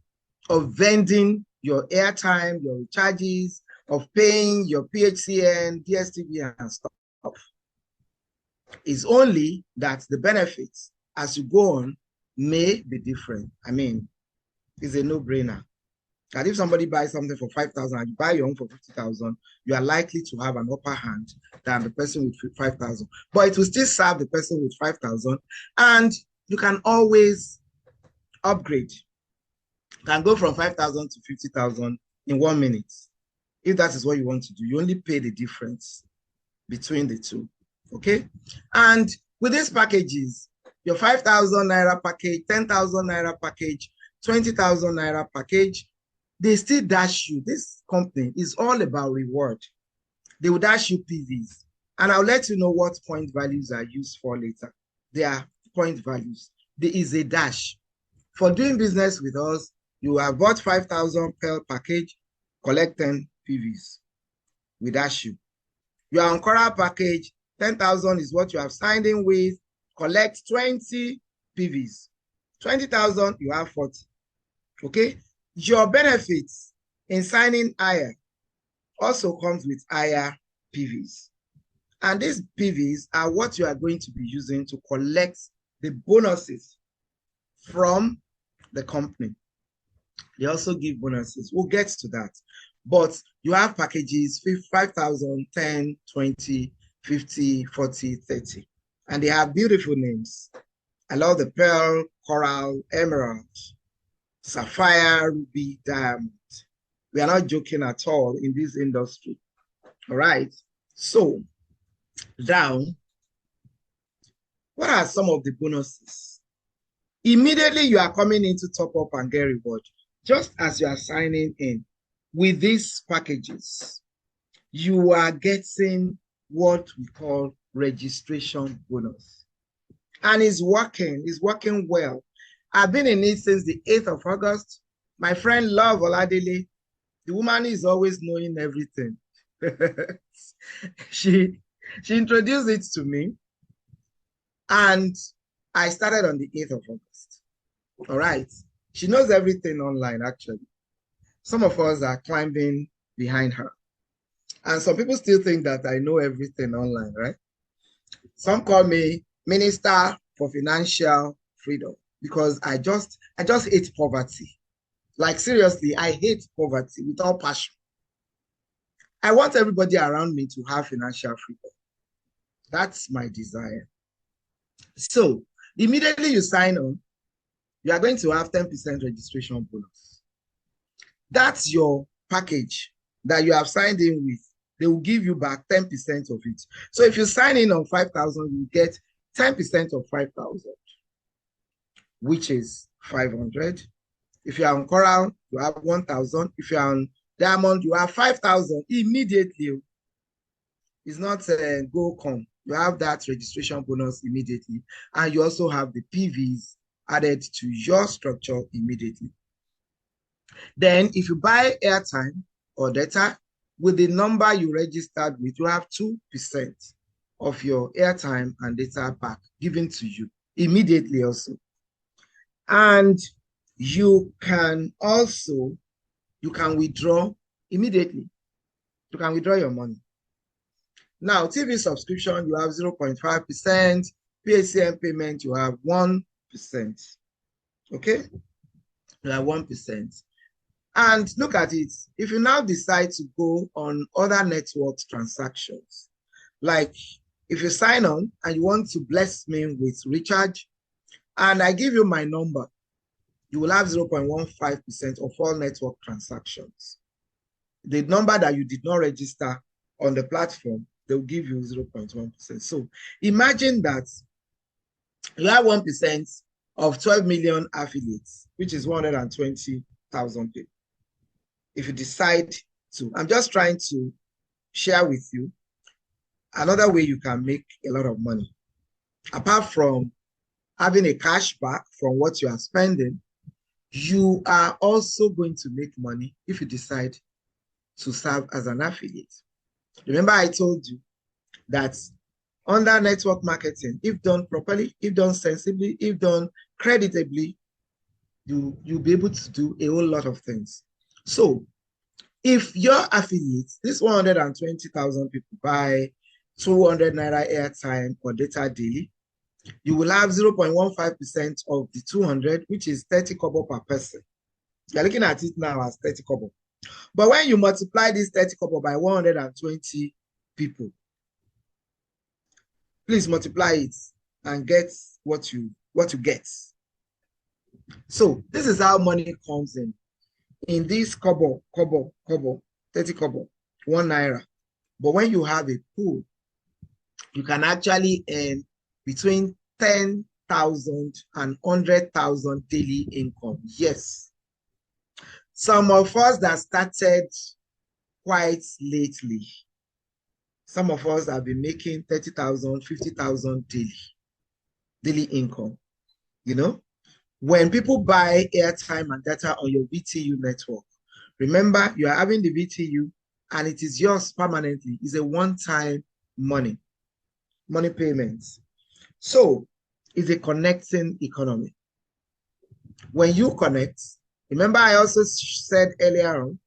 Speaker 3: of vending your airtime, your recharges, of paying your PHCN, DSTV, and stuff. It's only that the benefits as you go on may be different. I mean, it's a no-brainer. That if somebody buys something for 5,000 and you buy your own for 50,000, you are likely to have an upper hand than the person with 5,000. But it will still serve the person with 5,000, and you can always upgrade. You can go from 5,000 to 50,000 in 1 minute. If that is what you want to do, you only pay the difference between the two. Okay? And with these packages, your 5,000 Naira package, 10,000 Naira package, 20,000 Naira package, they still dash you. This company is all about reward. They will dash you PVs. And I'll let you know what point values are used for later. They are point values. There is a dash. For doing business with us, you have bought 5,000 per package, collect 10 PVs. We dash you. You are on Coral package, 10,000 is what you have signed in with, collect 20 PVs. 20,000, you have 40. Okay? Your benefits in signing higher also comes with higher PVs. And these PVs are what you are going to be using to collect the bonuses from the company. They also give bonuses. We'll get to that. But you have packages 5,000, 10, 20, 50, 40, 30. And they have beautiful names. I love the pearl, coral, emerald, sapphire, ruby, diamond. We are not joking at all in this industry. All right. So now, what are some of the bonuses? Immediately you are coming in to top up and get reward. Just as you are signing in with these packages, you are getting what we call registration bonus. And it's working well. I've been in it since the 8th of August. My friend Love Oladele, the woman is always knowing everything. She introduced it to me, and I started on the 8th of August. All right. She knows everything online, actually. Some of us are climbing behind her. And some people still think that I know everything online, right? Some call me Minister for Financial Freedom because I just hate poverty. Like, seriously, I hate poverty with all passion. I want everybody around me to have financial freedom. That's my desire. So, immediately you sign on, you are going to have 10% registration bonus. That's your package that you have signed in with. They will give you back 10% of it. So if you sign in on 5,000, you get 10% of 5,000, which is 500. If you are on Coral, you have 1,000. If you are on Diamond, you have 5,000 immediately. It's not a go come. You have that registration bonus immediately. And you also have the PVs added to your structure immediately. Then if you buy airtime or data with the number you registered with, you have 2% of your airtime and data back given to you immediately also. And you can withdraw immediately. You can withdraw your money. Now, TV subscription, you have 0.5%. PHCN payment, you have 1%. Okay? You have 1%. And look at it. If you now decide to go on other network transactions, like if you sign on and you want to bless me with recharge, and I give you my number, you will have 0.15% of all network transactions. The number that you did not register on the platform, they'll give you 0.1%. So imagine that you have 1% of 12 million affiliates, which is 120,000 people. If you decide to, I'm just trying to share with you another way you can make a lot of money. Apart from having a cash back from what you are spending, you are also going to make money if you decide to serve as an affiliate. Remember, I told you that under network marketing, if done properly, if done sensibly, if done creditably, you'll be able to do a whole lot of things. So If your affiliates, this 120,000 people buy 200 Naira airtime or data daily, you will have 0.15% of the 200, which is 30 kobo per person. You're looking at it now as 30 kobo. But when you multiply this 30 kobo by 120 people, please multiply it and get what you get. So this is how money comes in this kobo, 30 kobo, 1 Naira. But when you have a pool, you can actually earn between 10,000 and 100,000 daily income. Yes. Some of us that started quite lately, some of us have been making 30,000, 50,000 daily income. You know, when people buy airtime and data on your VTU network, remember you are having the VTU and it is yours permanently. It's a one-time money payment. So it's a connecting economy. When you connect, remember I also said earlier on,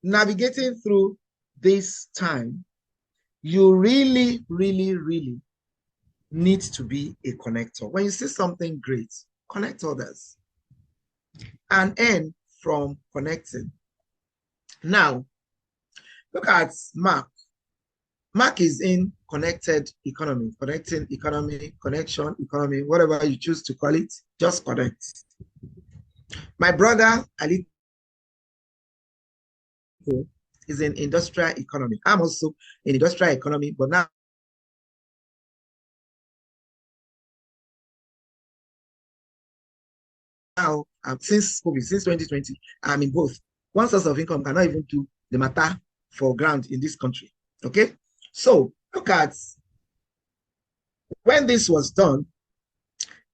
Speaker 3: navigating through this time, you really, really, really need to be a connector. When you see something great, connect others and earn from connecting. Now, look at Mark. Mark is in connected economy, connecting economy, connection economy, whatever you choose to call it, just connect. My brother, Ali, is in industrial economy. I'm also in industrial economy, but now since COVID, since 2020, I'm in both. One source of income cannot even do the matter for ground in this country. Okay, so look at when this was done.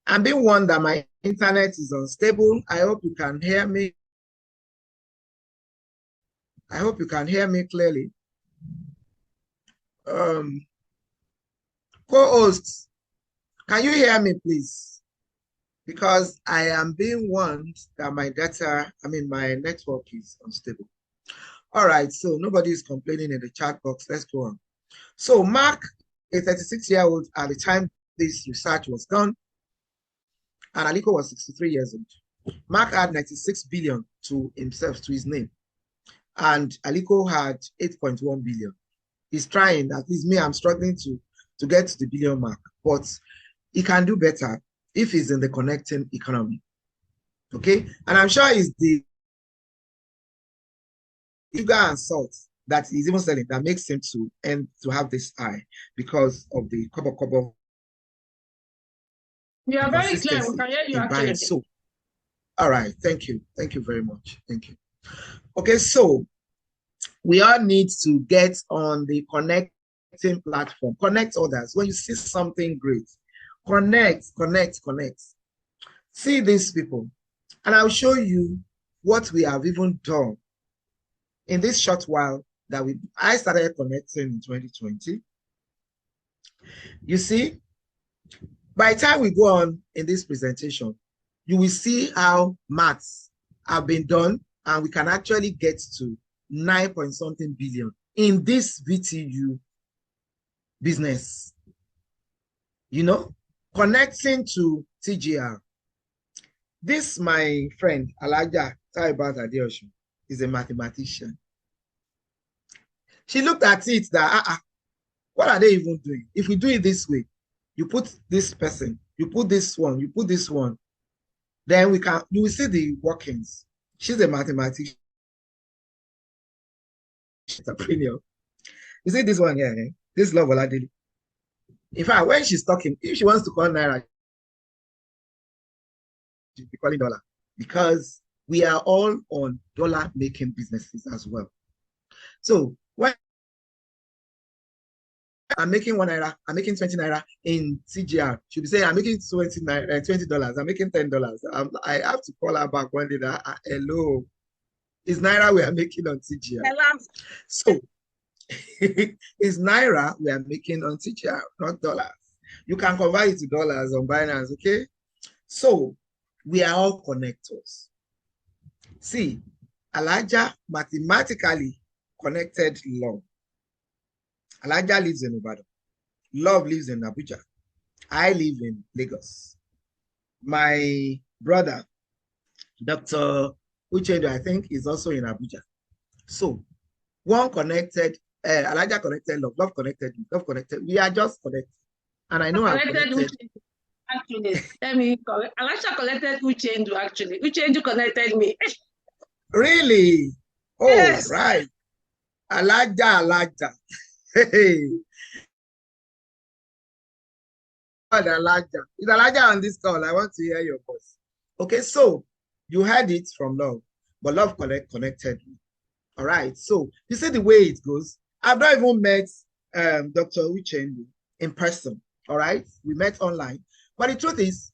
Speaker 3: I'm being warned that my internet is unstable. I hope you can hear me. I hope you can hear me clearly. Co-hosts, can you hear me, please? Because I am being warned that my data, my network is unstable. All right, so nobody is complaining in the chat box. Let's go on. So Mark, a 36-year-old at the time this research was done, and Aliko was 63 years old. Mark had 96 billion to himself, to his name, and Aliko had 8.1 billion. He's trying, at least me, I'm struggling to get to the billion mark, but he can do better if he's in the connecting economy. Okay, and I'm sure it's the sugar and salt that he's even selling that makes him to have this high because of the kobo.
Speaker 2: You are very clear. We can hear you actually.
Speaker 3: So, all right, thank you very much. Thank you. Okay, so we all need to get on the connecting platform. Connect others. When you see something great, connect. See these people, and I'll show you what we have even done in this short while that I started connecting in 2020. You see, by the time we go on in this presentation, you will see how maths have been done, and we can actually get to 9-point-something billion in this VTU business. You know, connecting to TGR. This, my friend, Alaja Taibat Adeoshu, is a mathematician. She looked at it that, what are they even doing? If we do it this way, you put this person, you put this one, you put this one, then you will see the workings. She's a mathematician. Entrepreneur. You see this one here, eh? This Love Oladele. In fact, when she's talking, if she wants to call Naira, she'll be calling dollar, because we are all on dollar making businesses as well. So when I'm making 1 Naira, I'm making 20 Naira in CGR, she'll be saying, I'm making $20, I'm making $10. I have to call her back one day that, hello, it's Naira we are making on CGR. So it's Naira we are making on CGR, not dollars. You can convert it to dollars on Binance, okay? So we are all connectors. See, Alaja mathematically connected love. Alaja lives in Ibadan. Love lives in Abuja. I live in Lagos. My brother, Dr. Uchendu, I think, is also in Abuja. So, one connected, Alaja connected love, love connected, love connected. We are just connected. And I know I'm connected.
Speaker 2: Actually, let me correct. Alasha connected Uchendu, actually. Uchendu connected me.
Speaker 3: Really? Oh,
Speaker 2: Yes.
Speaker 3: right. Alaja. Hey. Alaja. Is Alaja on this call? I want to hear your voice. Okay, so you heard it from love, but love connected me. All right, so you see the way it goes. I've not even met Dr. Uchendu in person. All right, we met online. But the truth is,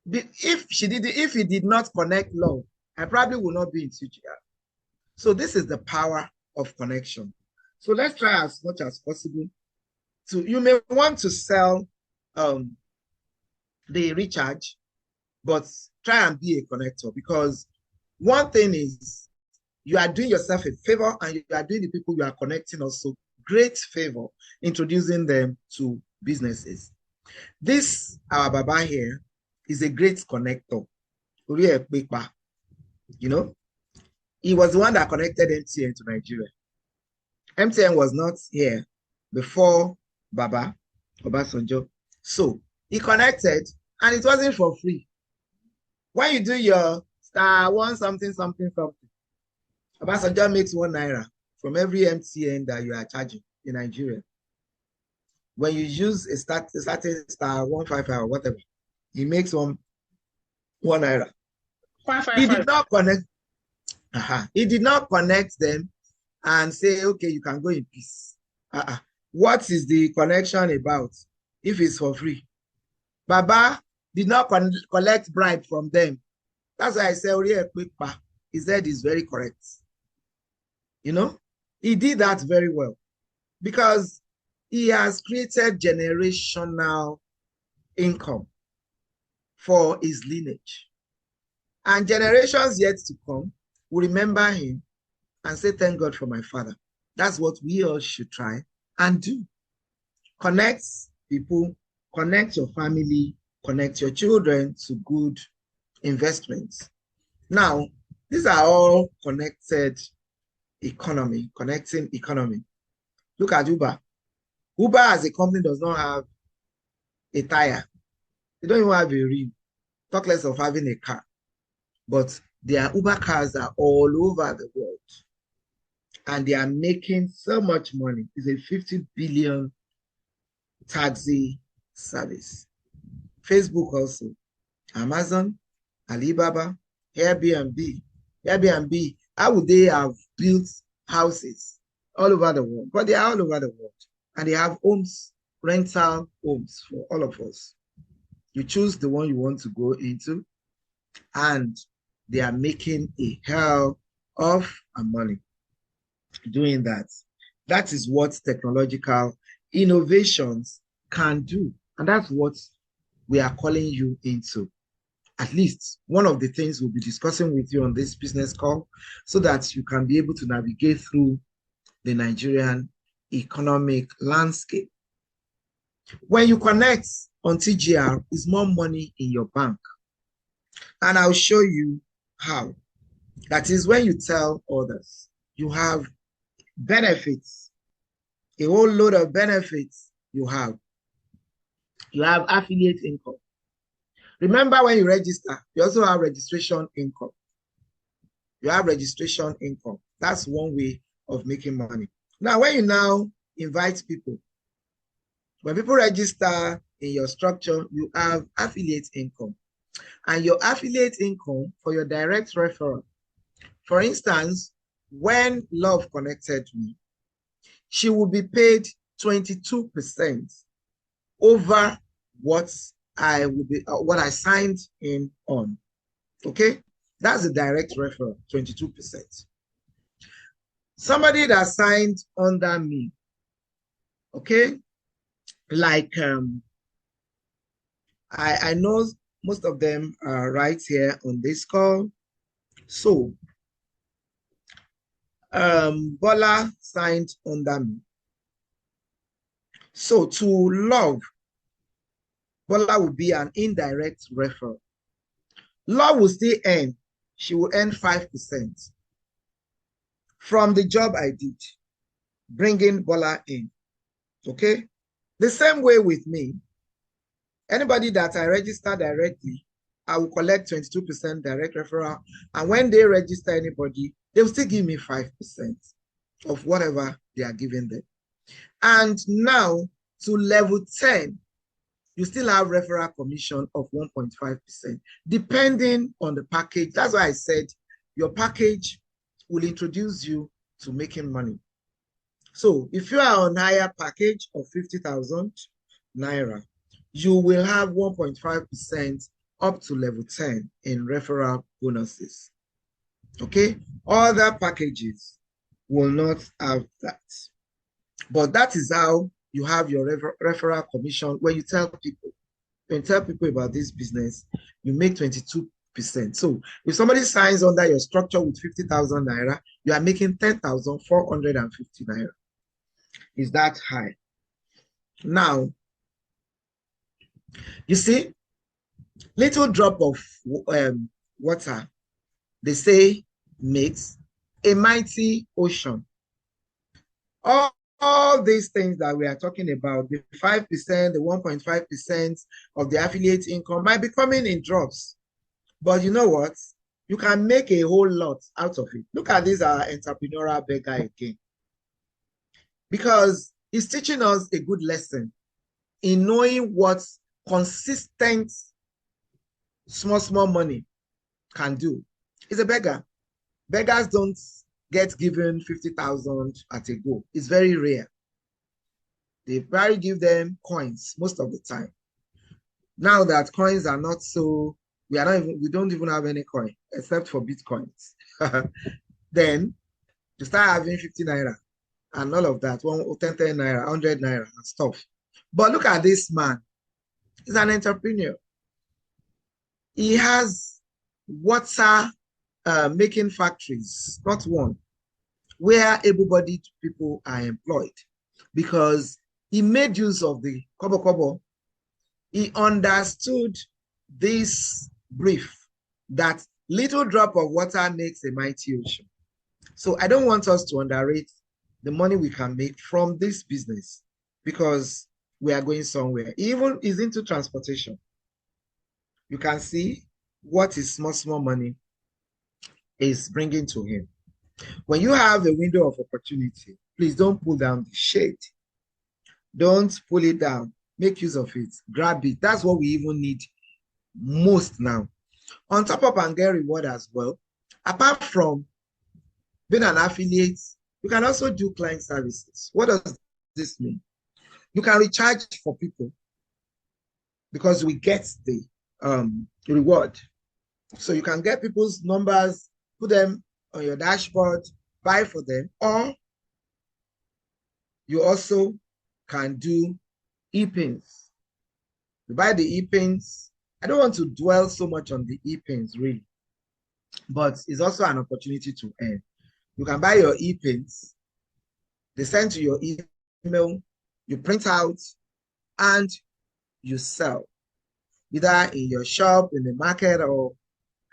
Speaker 3: if he did not connect love, I probably will not be in CGR. So this is the power of connection. So let's try as much as possible to, you may want to sell the recharge, but try and be a connector, because one thing is you are doing yourself a favor and you are doing the people you are connecting also great favor, introducing them to businesses. This, our Baba here, is a great connector. You know, he was the one that connected MTN to Nigeria. MTN was not here before Baba Obasanjo. So he connected, and it wasn't for free. When you do your *1 something something something, Obasanjo makes 1 Naira from every MTN that you are charging in Nigeria. When you use a certain *155 or whatever, he makes 1 Naira.
Speaker 2: 555.
Speaker 3: He did not connect. He did not connect them and say, okay, you can go in peace. What is the connection about if it's for free? Baba did not collect bribe from them. That's why I say he said is very correct. You know, he did that very well because he has created generational income for his lineage. And generations yet to come will remember him and say, thank God for my father. That's what we all should try and do. Connect people, connect your family, connect your children to good investments. Now, these are all connected economy, connecting economy. Look at Uber. Uber as a company does not have a tire. They don't even have a rim. Talk less of having a car. But their Uber cars are all over the world. And they are making so much money. It's a 50 billion taxi service. Facebook also. Amazon, Alibaba, Airbnb. Airbnb, how would they have built houses all over the world? But they are all over the world. And they have homes, rental homes for all of us. You choose the one you want to go into, and they are making a hell of money doing that. That is what technological innovations can do. And that's what we are calling you into. At least one of the things we'll be discussing with you on this business call, so that you can be able to navigate through the Nigerian economic landscape. When you connect on TGR, is more money in your bank. And I'll show you how. That is when you tell others, you have benefits, a whole load of benefits you have. You have affiliate income. Remember, when you register, you also have registration income. You have registration income. That's one way of making money. Now, when you now invite people, when people register in your structure, you have affiliate income. And your affiliate income for your direct referral. For instance, when Love connected me, she will be paid 22% over what I signed in on. Okay, that's the direct referral, 22%. Somebody that signed under me, okay, like I know most of them are right here on this call. So Bola signed under me. So to Love, Bola will be an indirect referral. Love will still earn. She will earn 5% from the job I did, bringing Bola in. Okay? The same way with me. Anybody that I register directly, I will collect 22% direct referral. And when they register anybody, they will still give me 5% of whatever they are giving them. And now to level 10, you still have referral commission of 1.5%, depending on the package. That's why I said your package will introduce you to making money. So if you are on higher package of 50,000 Naira, you will have 1.5% up to level 10 in referral bonuses. Okay? Other packages will not have that. But that is how you have your referral commission. When you tell people about this business, you make 22%. So if somebody signs under your structure with 50,000 Naira, you are making 10,450 Naira. Is that high? Now, you see, little drop of water, they say, makes a mighty ocean. All these things that we are talking about, the 5%, the 1.5% of the affiliate income might be coming in drops. But you know what? You can make a whole lot out of it. Look at this entrepreneurial beggar again. Because he's teaching us a good lesson in knowing what consistent small money can do. He's a beggar. Beggars don't get given 50,000 at a go. It's very rare. They probably give them coins most of the time. Now that coins are not so, we don't even have any coin except for Bitcoins. Then you start having 50 Naira and all of that, 10 Naira, 100 Naira and stuff. But look at this man. He's an entrepreneur. He has water making factories, not one, where able-bodied people are employed, because he made use of the kobo. He understood this brief that little drop of water makes a mighty ocean. So I don't want us to underrate the money we can make from this business, because we are going somewhere. He even is into transportation. You can see what his small money is bringing to him. When you have a window of opportunity, please don't pull down the shade. Don't pull it down. Make use of it. Grab it. That's what we even need most now. On top of and get reward as well, apart from being an affiliate, you can also do client services. What does this mean? You can recharge for people because we get the reward. So you can get people's numbers, put them on your dashboard, buy for them, or you also can do e-pins. You buy the e-pins. I don't want to dwell so much on the e-pins really, but it's also an opportunity to earn. You can buy your e-pins, they send to your email, you print out, and you sell, either in your shop, in the market, or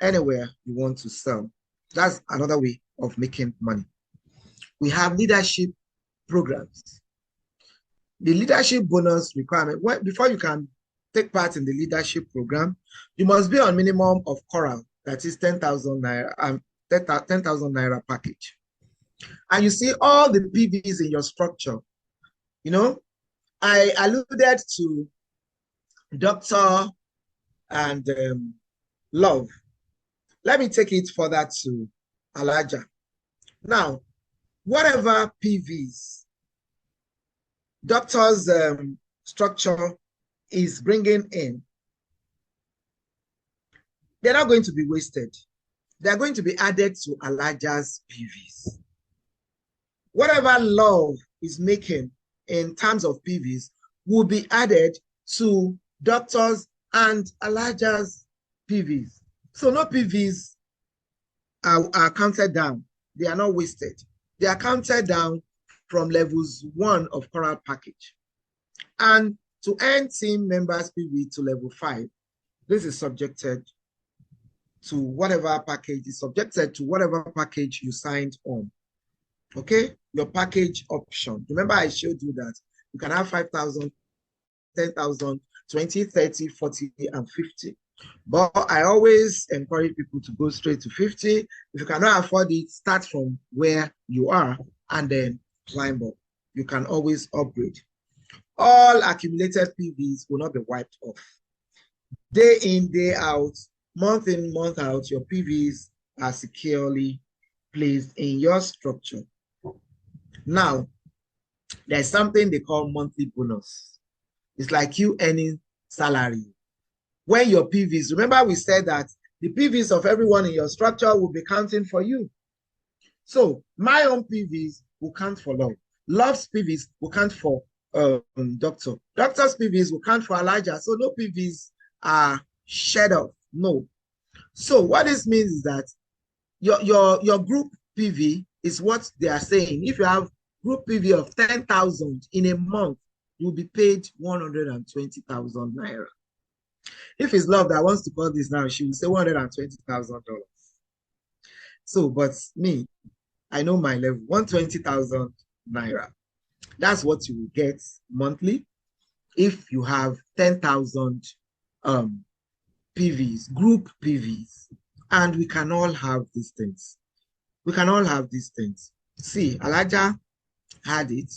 Speaker 3: anywhere you want to sell. That's another way of making money. We have leadership programs. The leadership bonus requirement, before you can take part in the leadership program, you must be on minimum of Coral, that is 10,000 Naira, 10,000 Naira package. And you see all the PVs in your structure. You know, I alluded to Doctor and Love. Let me take it further to Alaja. Now, whatever PVs Doctor's structure is bringing in, they're not going to be wasted. They're going to be added to Alaja's PVs. Whatever Love is making in terms of PVs will be added to Doctor's and Alaja's PVs. So no PVs are counted down. They are not wasted. They are counted down from levels 1 of Coral package. And to earn team members PV to level 5, this is subjected to whatever package you signed on. Okay, your package option. Remember, I showed you that you can have 5,000, 10,000, 20, 30, 40, and 50. But I always encourage people to go straight to 50. If you cannot afford it, start from where you are and then climb up. You can always upgrade. All accumulated PVs will not be wiped off. Day in, day out, month in, month out, your PVs are securely placed in your structure. Now, there's something they call monthly bonus. It's like you earning salary. When your PVs, remember we said that the PVs of everyone in your structure will be counting for you. So my own PVs will count for Love. Love's PVs will count for Doctor. Doctor's PVs will count for Elijah. So no PVs are shed off. No. So what this means is that your group PV is what they are saying. If you have group PV of 10,000 in a month, you'll be paid 120,000 Naira. If it's Love that wants to call this now, she will say $120,000. So, but me, I know my level, 120,000 Naira. That's what you will get monthly if you have 10,000 PVs, group PVs. And we can all have these things. We can all have these things. See, Elijah had it.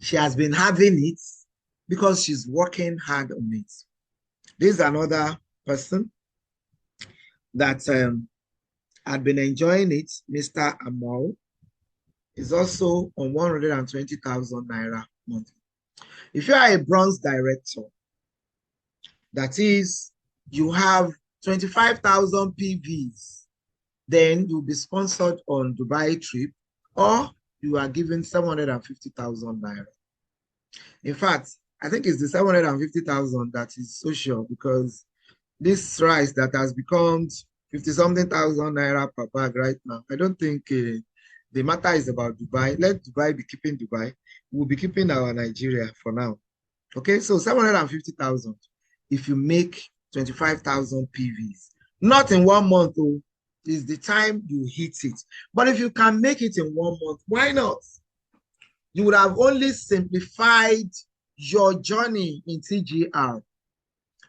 Speaker 3: She has been having it because she's working hard on it. This is another person that had been enjoying it. Mr. Amal is also on 120,000 Naira monthly. If you are a bronze director, that is, you have 25,000 PVs, then you'll be sponsored on Dubai trip, or you are given 750,000 Naira. In fact, I think it's the 750,000 that is so sure, because this rice that has become 50-something thousand Naira per bag right now, I don't think the matter is about Dubai. Let Dubai be keeping Dubai. We'll be keeping our Nigeria for now. Okay, so 750,000 if you make 25,000 PVs. Not in 1 month, though, is the time you hit it. But if you can make it in 1 month, why not? You would have only simplified your journey in TGR.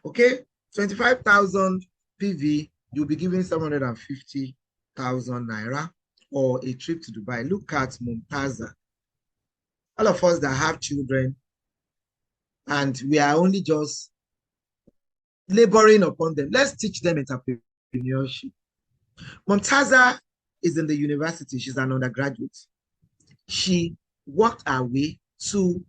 Speaker 3: Okay, 25,000 PV, you'll be giving 750,000 Naira or a trip to Dubai. Look at Mumtaza. All of us that have children, and we are only just laboring upon them. Let's teach them entrepreneurship. Mumtaza is in the university. She's an undergraduate. She worked her way to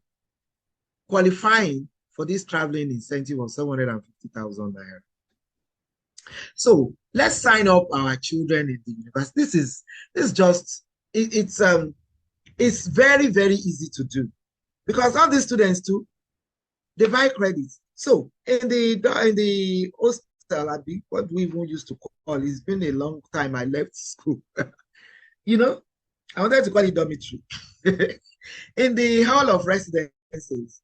Speaker 3: qualifying for this traveling incentive of 750,000 Naira. So let's sign up our children in the university. This is just it's very, very easy to do, because all these students too, they buy credits. So in the hostel, what we even used to call, it's been a long time I left school. You know, I wanted to call it dormitory. In the hall of residences,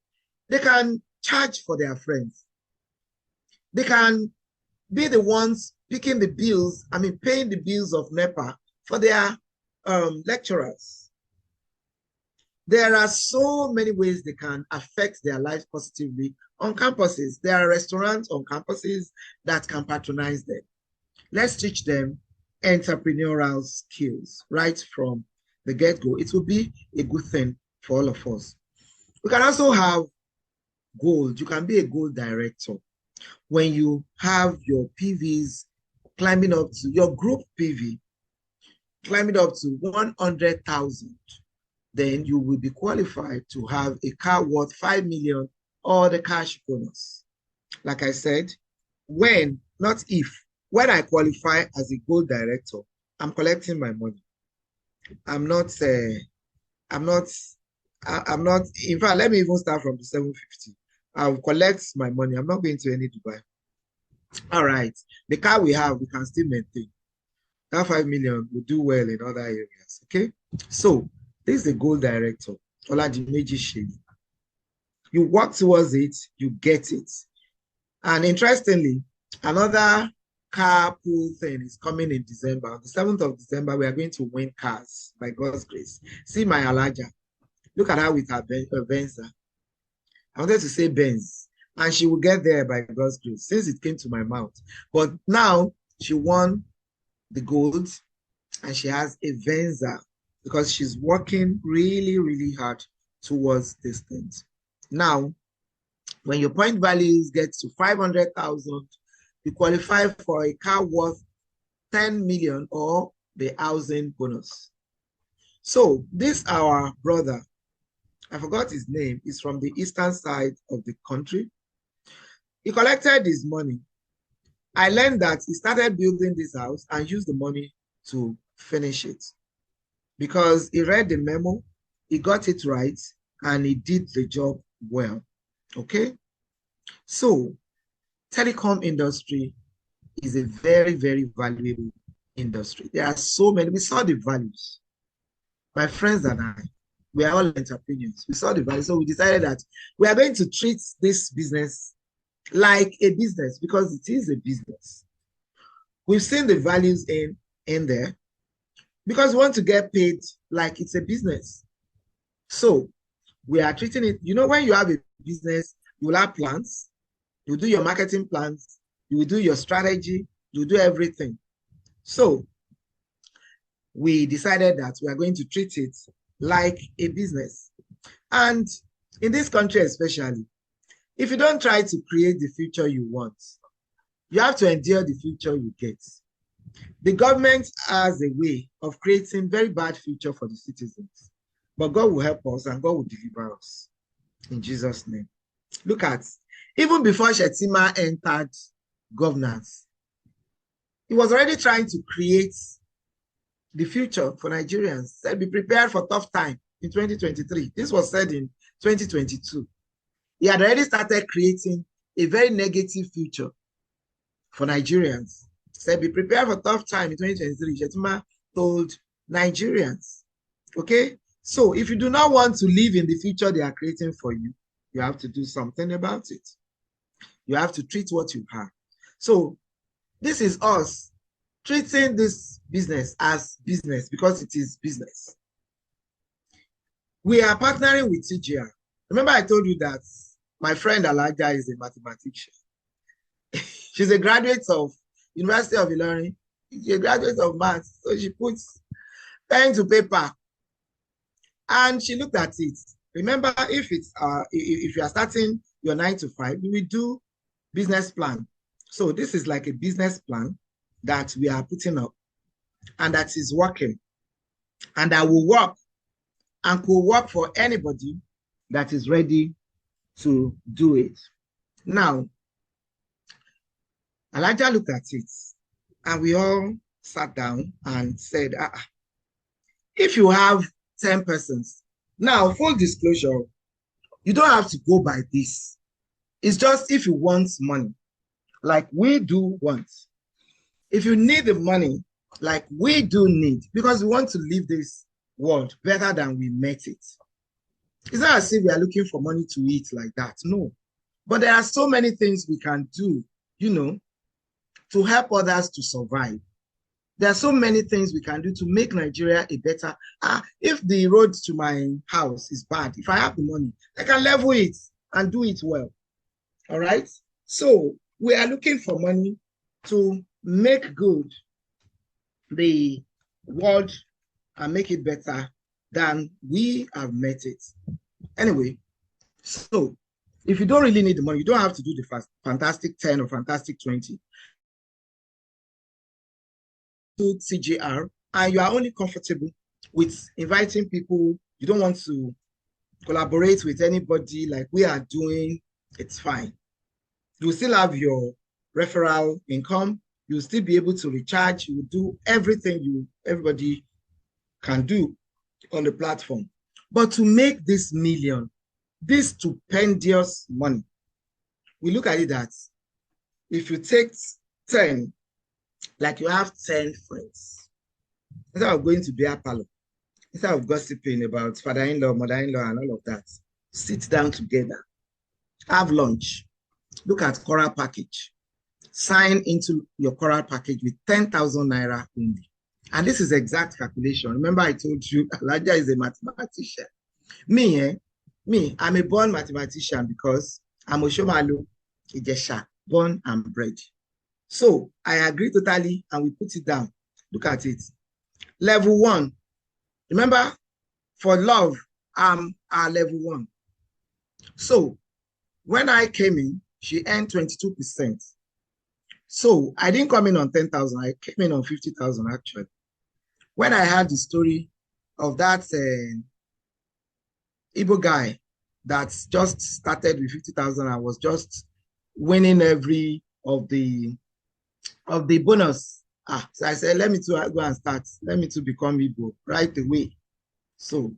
Speaker 3: they can charge for their friends. They can be the ones picking the bills, paying the bills of NEPA for their lecturers. There are so many ways they can affect their lives positively on campuses. There are restaurants on campuses that can patronize them. Let's teach them entrepreneurial skills right from the get-go. It will be a good thing for all of us. We can also have gold. You can be a gold director when you have your PVs climbing up to your group PV, climbing up to 100,000. Then you will be qualified to have a car worth 5 million or the cash bonus. Like I said, when, not if, when I qualify as a gold director, I'm collecting my money. I'm not, in fact, let me even start from the 750. I'll collect my money. I'm not going to any Dubai. All right. The car we have, we can still maintain. That 5 million will do well in other areas. Okay. So this is the goal director, Oladimeji Sheli. You work towards it, you get it. And interestingly, another car pool thing is coming in December. On the 7th of December, we are going to win cars by God's grace. See my Alaja. Look at her with her Venza. I wanted to say Benz, and she will get there by God's grace since it came to my mouth. But now she won the gold and she has a Venza because she's working really, really hard towards these things. Now, when your point values get to 500,000, you qualify for a car worth 10 million or the housing bonus. So this our brother, I forgot his name, is from the eastern side of the country. He collected his money. I learned that he started building this house and used the money to finish it because he read the memo, he got it right, and he did the job well. Okay? So, telecom industry is a very, very valuable industry. There are so many. We saw the values. My friends and I, we are all entrepreneurs. We saw the value. So we decided that we are going to treat this business like a business because it is a business. We've seen the values in there because we want to get paid like it's a business. So we are treating it, you know, when you have a business, you will have plans, you do your marketing plans, you will do your strategy, you do everything. So we decided that we are going to treat it like a business. And in this country especially, if you don't try to create the future you want, you have to endure the future you get. The government has a way of creating very bad future for the citizens, but God will help us and God will deliver us in Jesus' name. Look at, even before Shetima entered governance, he was already trying to create the future for Nigerians. Said, be prepared for tough time in 2023. This was said in 2022. He had already started creating a very negative future for Nigerians. Said, be prepared for tough time in 2023. Shetima told Nigerians. Okay? So if you do not want to live in the future they are creating for you, you have to do something about it. You have to treat what you have. So this is us treating this business as business because it is business. We are partnering with CGR. Remember I told you that my friend Alaja is a mathematician. She's a graduate of University of Ilorin. She's a graduate of maths. So she puts pen to paper and she looked at it. Remember, if you are starting your 9 to 5, you will do business plan. So this is like a business plan that we are putting up and that is working and that will work and could work for anybody that is ready to do it. Now, Elijah looked at it and we all sat down and said, if you have 10 persons, now full disclosure, you don't have to go by this. It's just if you want money, like we do want. If you need the money, like we do need, because we want to leave this world better than we met it. It's not as if we are looking for money to eat like that. No. But there are so many things we can do, you know, to help others to survive. There are so many things we can do to make Nigeria a better. If the road to my house is bad, if I have the money, I can level it and do it well. All right? So we are looking for money to make good the world and make it better than we have met it. Anyway, so if you don't really need the money, you don't have to do the fantastic 10 or fantastic 20. To CJR, and you are only comfortable with inviting people, you don't want to collaborate with anybody like we are doing, it's fine. You still have your referral income, you'll still be able to recharge, you will do everything everybody can do on the platform. But to make this million, this stupendous money, we look at it as if you take 10, like you have 10 friends, instead of going to beer parlor, instead of gossiping about father-in-law, mother-in-law, and all of that, sit down together, have lunch, look at Coral package, sign into your Coral package with 10,000 Naira only. And this is exact calculation. Remember I told you, Elijah is a mathematician. Me, I'm a born mathematician because I'm Oshomalu, Ijesha, born and bred. So I agree totally, and we put it down. Look at it. Level 1. Remember, for love, I'm at level 1. So when I came in, she earned 22%. So I didn't come in on 10,000. I came in on 50,000 actually. When I heard the story of that Igbo guy that just started with 50,000 and was just winning every of the bonus. So I said, let me to go and start. Let me to become Igbo right away. So,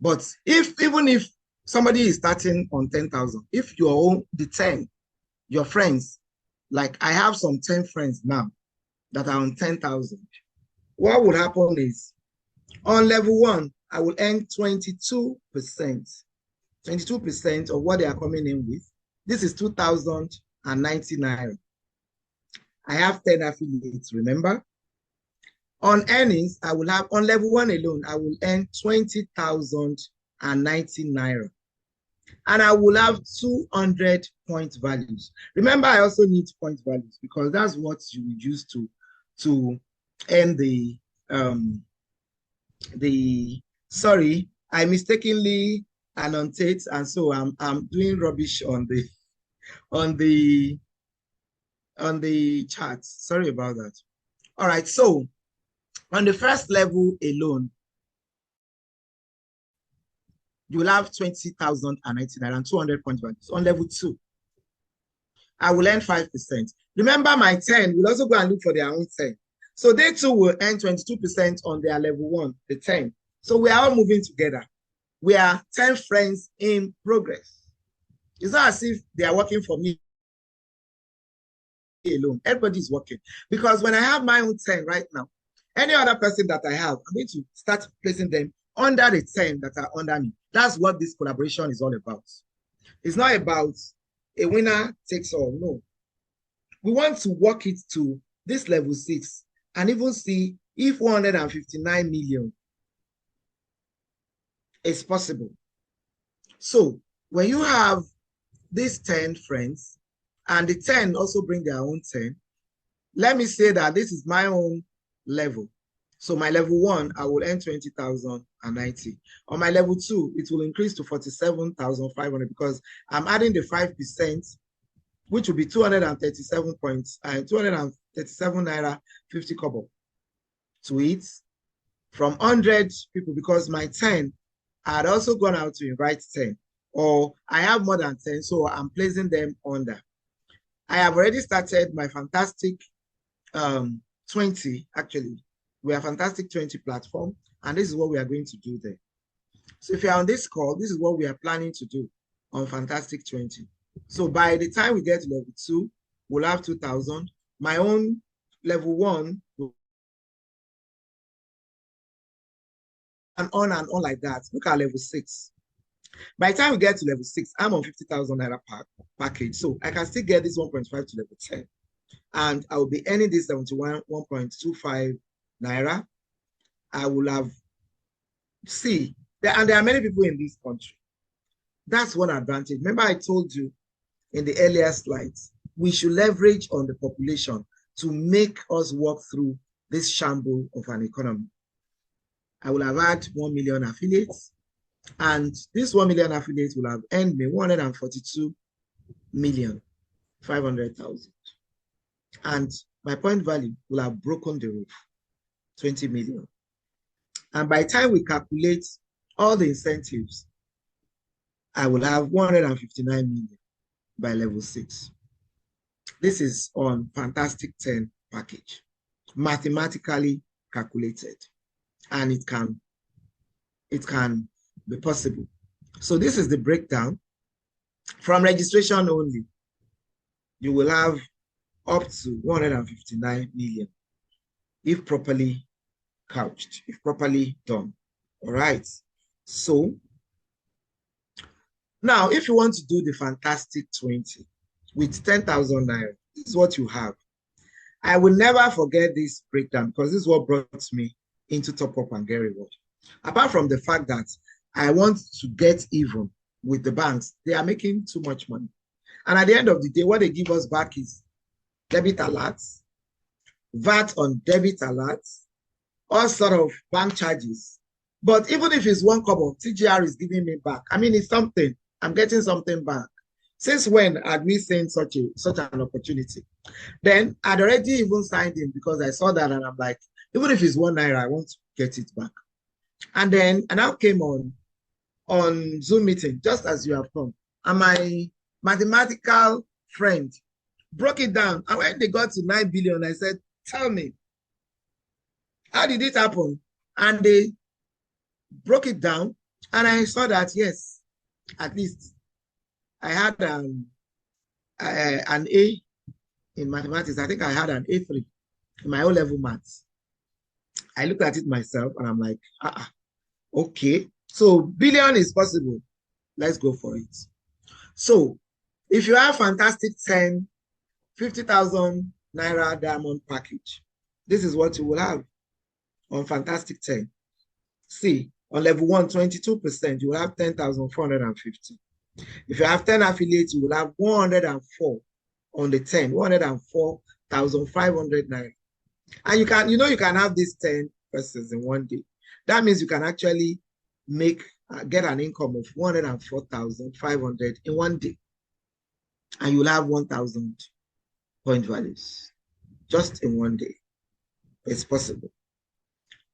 Speaker 3: but even if somebody is starting on 10,000, if you own the 10, your friends, like I have some 10 friends now that are on 10,000, what would happen is on level 1, I will earn 22%. 22% of what they are coming in with. This is 2,090 Naira. I have 10 affiliates, remember? On earnings, I will have, on level 1 alone, I will earn 20,090 Naira. And I will have 200 point values. Remember, I also need point values because that's what you will use to earn sorry, I mistakenly annotate, and so I'm doing rubbish on the chart. Sorry about that. All right, so on the first level alone, you will have 20,090 and 200 point values. On level 2, I will earn 5%. Remember, my 10 will also go and look for their own 10. So they too will earn 22% on their level 1, the 10. So we are all moving together. We are 10 friends in progress. It's not as if they are working for me alone. Everybody is working. Because when I have my own 10 right now, any other person that I have, I'm going to start placing them under the 10 that are under me. That's what this collaboration is all about. It's not about a winner takes all. No. We want to work it to this level 6 and even see if 159 million is possible. So when you have these 10 friends and the 10 also bring their own 10, let me say that this is my own level. So my level 1, I will earn 20,090. On my level 2, it will increase to 47,500 because I'm adding the 5%, which will be 237 points and 237 Naira 50 kobo to it from 100 people, because my 10, I had also gone out to invite 10, or I have more than 10, so I'm placing them under. I have already started my Fantastic 20, actually. We are Fantastic 20 platform, and this is what we are going to do there. So if you're on this call, this is what we are planning to do on Fantastic 20. So by the time we get to level 2, we'll have 2,000. My own level 1 will, and on like that. Look at level 6. By the time we get to level 6, I'm on 50,000 Naira package. So I can still get this 1.5 to level 10. And I will be earning this 1.25 Naira. I will have, and there are many people in this country. That's one advantage. Remember I told you in the earlier slides, we should leverage on the population to make us walk through this shamble of an economy. I will have had 1 million affiliates, and this 1 million affiliates will have earned me 142,500,000. And my point value will have broken the roof, 20 million. And by the time we calculate all the incentives, I will have 159 million by level 6. This is on Fantastic 10 package, mathematically calculated, and it can be possible. So this is the breakdown. From registration only, you will have up to 159 million if properly couched, if properly done. All right. So now, if you want to do the fantastic 20 with 10,000 naira, this is what you have. I will never forget this breakdown because this is what brought me into Top Up and Get Reward. Apart from the fact that I want to get even with the banks, they are making too much money. And at the end of the day, what they give us back is debit alerts, VAT on debit alerts, all sort of bank charges. But even if it's 1 kobo, TGR is giving me back. I mean, it's something. I'm getting something back. Since when had we seen such an opportunity? Then I'd already even signed in because I saw that and I'm like, even if it's 1 naira, I want to get it back. And then I now came on Zoom meeting, just as you have come. And my mathematical friend broke it down. And when they got to 9 billion, I said, tell me, how did it happen? And they broke it down. And I saw that, yes, at least I had an A in mathematics. I think I had an A3 in my O-level maths. I looked at it myself and I'm like, okay. So billion is possible. Let's go for it. So if you have fantastic 10, 50,000 naira diamond package, this is what you will have on fantastic 10. See, on level 1, 22%, you will have 10,450. If you have 10 affiliates, you will have 104 on the 10, 104,500 naira. And you can have these 10 persons in one day. That means you can actually get an income of 104,500 in one day. And you'll have 1,000 point values just in one day. It's possible.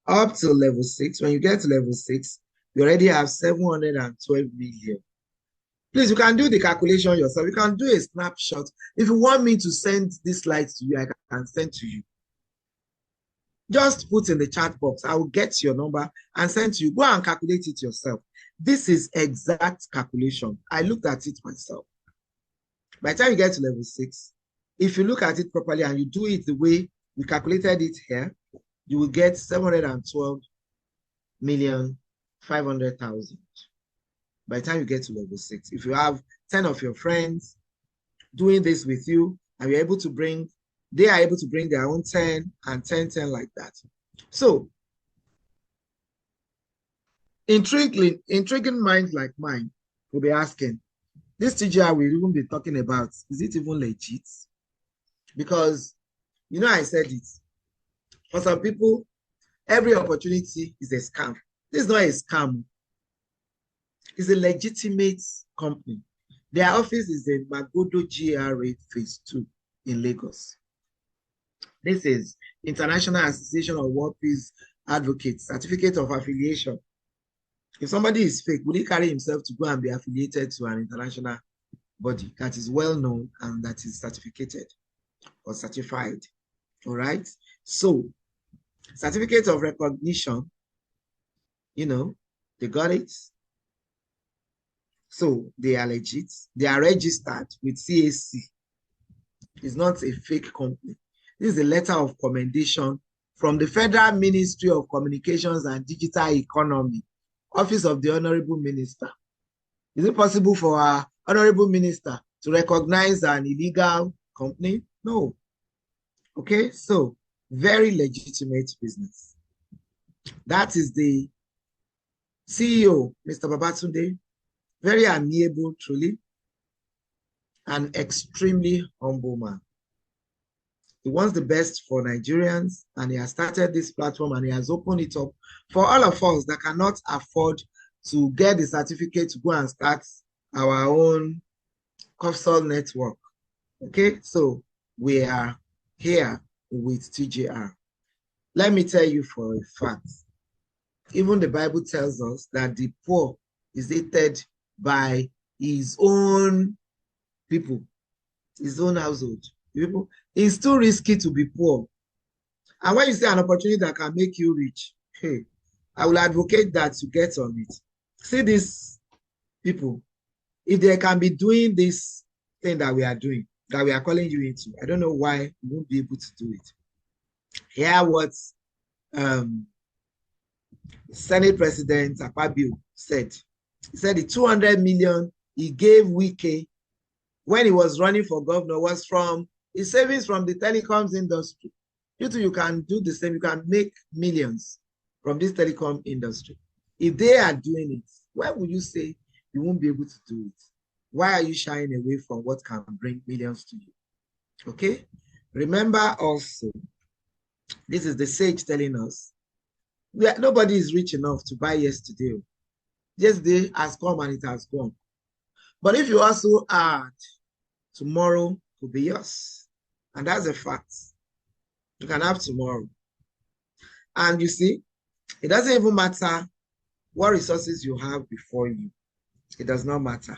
Speaker 3: Up to level 6, when you get to level 6, you already have 712 million. Please, you can do the calculation yourself. You can do a snapshot. If you want me to send this slide to you, I can send to you. Just put in the chat box. I will get your number and send to you. Go and calculate it yourself. This is exact calculation. I looked at it myself. By the time you get to level 6, if you look at it properly and you do it the way we calculated it here, you will get 712,500,000 by the time you get to level 6. If you have 10 of your friends doing this with you, and they are able to bring their own 10 and 10 like that. So intriguing minds like mine will be asking, this TGR we'll even be talking about, is it even legit? Because, I said it. For some people, every opportunity is a scam. This is not a scam. It's a legitimate company. Their office is in Magodo GRA Phase 2 in Lagos. This is International Association of World Peace Advocates, Certificate of Affiliation. If somebody is fake, will he carry himself to go and be affiliated to an international body that is well known and that is certificated or certified? All right. So, certificate of recognition, they got it. So they are legit. They are registered with CAC. It's not a fake company. This is a letter of commendation from the Federal Ministry of Communications and Digital Economy, Office of the Honorable Minister. Is it possible for our Honorable Minister to recognize an illegal company? No. Okay, so very legitimate business. That is the CEO, Mr. Babatunde. Very amiable, truly, an extremely humble man. He wants the best for Nigerians, and he has started this platform and he has opened it up for all of us that cannot afford to get the certificate to go and start our own Cofsol network. Okay, so we are here with TJR. Let me tell you for a fact, even the Bible tells us that the poor is hated by his own people, his own household. People, it's too risky to be poor. And when you see an opportunity that can make you rich, hey, I will advocate that to get on it. See these people, if they can be doing this thing that we are doing, that we are calling you into, I don't know why you won't be able to do it. Hear what Senate President Akpabio said. He said the 200 million he gave Wike when he was running for governor was from his savings from the telecoms industry. You too, you can do the same. You can make millions from this telecom industry. If they are doing it, why would you say you won't be able to do it? Why are you shying away from what can bring millions to you? Okay? Remember also, this is the sage telling us, nobody is rich enough to buy yesterday. Yesterday has come and it has gone. But if you also add, tomorrow could be yours. And that's a fact. You can have tomorrow. And you see, it doesn't even matter what resources you have before you. It does not matter.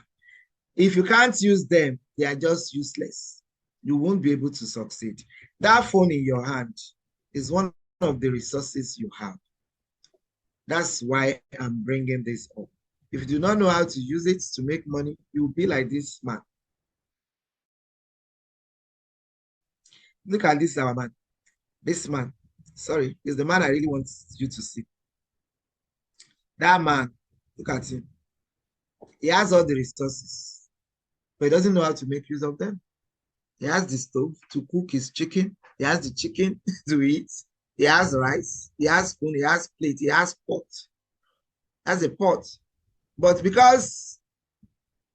Speaker 3: If you can't use them, they are just useless. You won't be able to succeed. That phone in your hand is one of the resources you have. That's why I'm bringing this up. If you do not know how to use it to make money, you will be like this man. Look at this, our man. This man, sorry, is the man I really want you to see. That man, look at him. He has all the resources, but he doesn't know how to make use of them. He has the stove to cook his chicken. He has the chicken to eat. He has rice. He has spoon. He has plate. He has pot. He has a pot. But because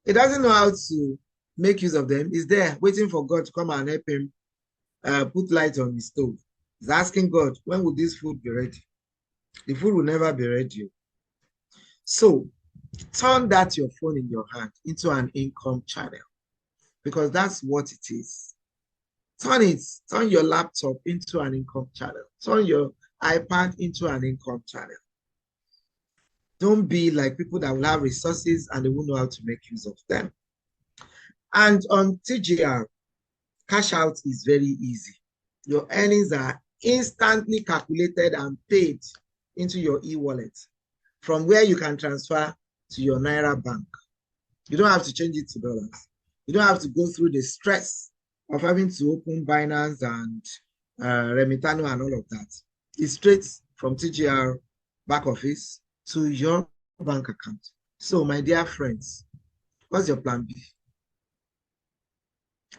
Speaker 3: he doesn't know how to make use of them, he's there waiting for God to come and help him put light on his stove. He's asking God, when will this food be ready? The food will never be ready. So turn that your phone in your hand into an income channel, because that's what it is. Turn your laptop into an income channel. Turn your iPad into an income channel. Don't be like people that will have resources and they won't know how to make use of them. And on TGR, cash out is very easy. Your earnings are instantly calculated and paid into your e-wallet, from where you can transfer to your Naira bank. You don't have to change it to dollars. You don't have to go through the stress of having to open Binance and Remitano and all of that. It's straight from TGR back office to your bank account. So, my dear friends, what's your plan B?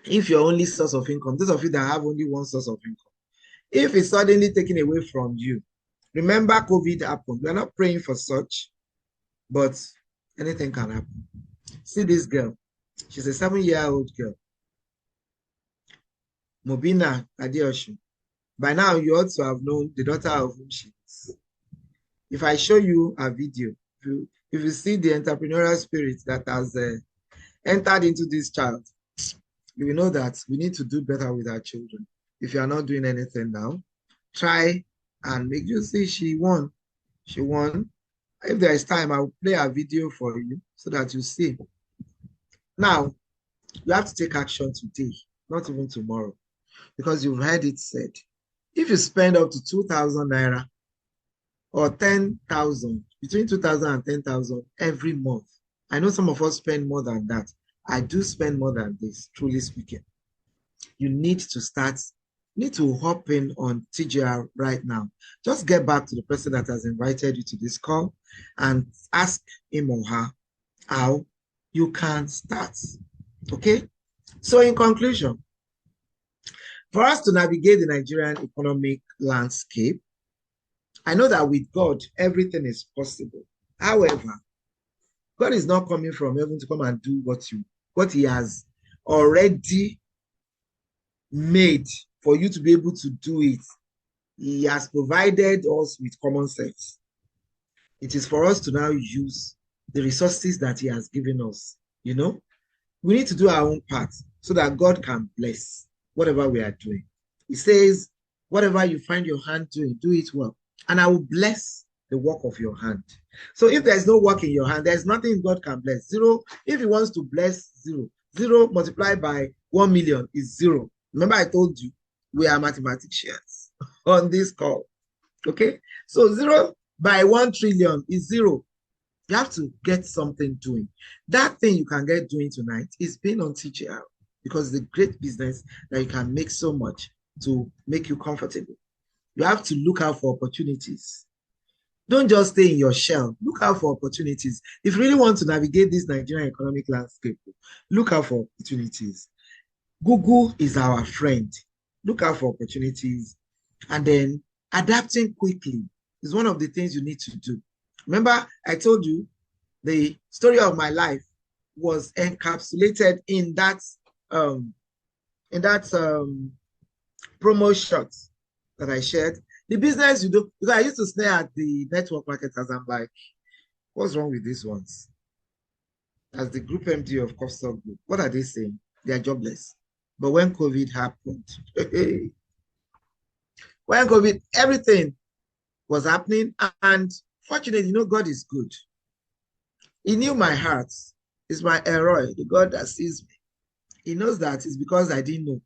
Speaker 3: If your only source of income, those of you that have only one source of income, if it's suddenly taken away from you, remember COVID happened. We're not praying for such, but anything can happen. See this girl. She's a 7-year-old girl. Mobina Adeosun. By now, you ought to have known the daughter of whom she is. If I show you a video, if you see the entrepreneurial spirit that has entered into this child, you will know that we need to do better with our children. If you are not doing anything now, try and make you see she won. She won. If there is time, I will play a video for you so that you see. Now, you have to take action today, not even tomorrow, because you've heard it said, if you spend up to 2,000 Naira or 10,000, between 2,000 and 10,000 every month, I know some of us spend more than that. I do spend more than this, truly speaking. You need to start, need to hop in on TGR right now. Just get back to the person that has invited you to this call and ask him or her how you can start. Okay? So in conclusion, for us to navigate the Nigerian economic landscape, I know that with God, everything is possible. However, God is not coming from heaven to come and do what he has already made for you to be able to do it. He has provided us with common sense. It is for us to now use the resources that he has given us. You know, we need to do our own part so that God can bless whatever we are doing. He says, whatever you find your hand doing, do it well, and I will bless the work of your hand. So if there's no work in your hand, there's nothing God can bless. Zero, if he wants to bless zero, zero multiplied by 1 million is zero. Remember I told you, we are mathematicians on this call. Okay? So 0 by 1 trillion is 0. You have to get something doing. That thing you can get doing tonight is being on TGR, because it's a great business that you can make so much to make you comfortable. You have to look out for opportunities. Don't just stay in your shell. Look out for opportunities. If you really want to navigate this Nigerian economic landscape, look out for opportunities. Google is our friend. Look out for opportunities. And then adapting quickly is one of the things you need to do. Remember, I told you the story of my life was encapsulated in that promo shot that I shared. The business you do, because I used to stare at the network marketers. I'm like, what's wrong with these ones? As the group MD of Costco Group, what are they saying? They are jobless. But when COVID happened, when COVID, everything was happening. And fortunately, God is good. He knew my heart. It's my Elroy, the God that sees me. He knows that it's because I didn't know.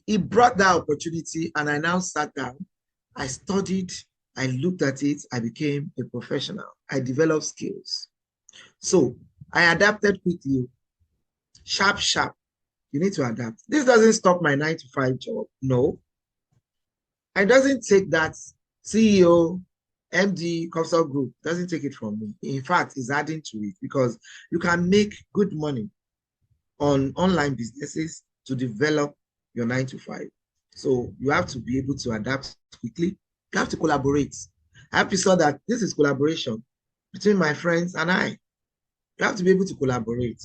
Speaker 3: He brought that opportunity, and I now sat down. I studied, I looked at it, I became a professional. I developed skills. So I adapted quickly. Sharp, sharp. You need to adapt. This doesn't stop my 9-to-5 job. No. It doesn't take that CEO, MD, Costco Group, doesn't take it from me. In fact, it's adding to it because you can make good money on online businesses to develop your 9-to-5. So you have to be able to adapt quickly. You have to collaborate. I have to saw that this is collaboration between my friends and I. You have to be able to collaborate.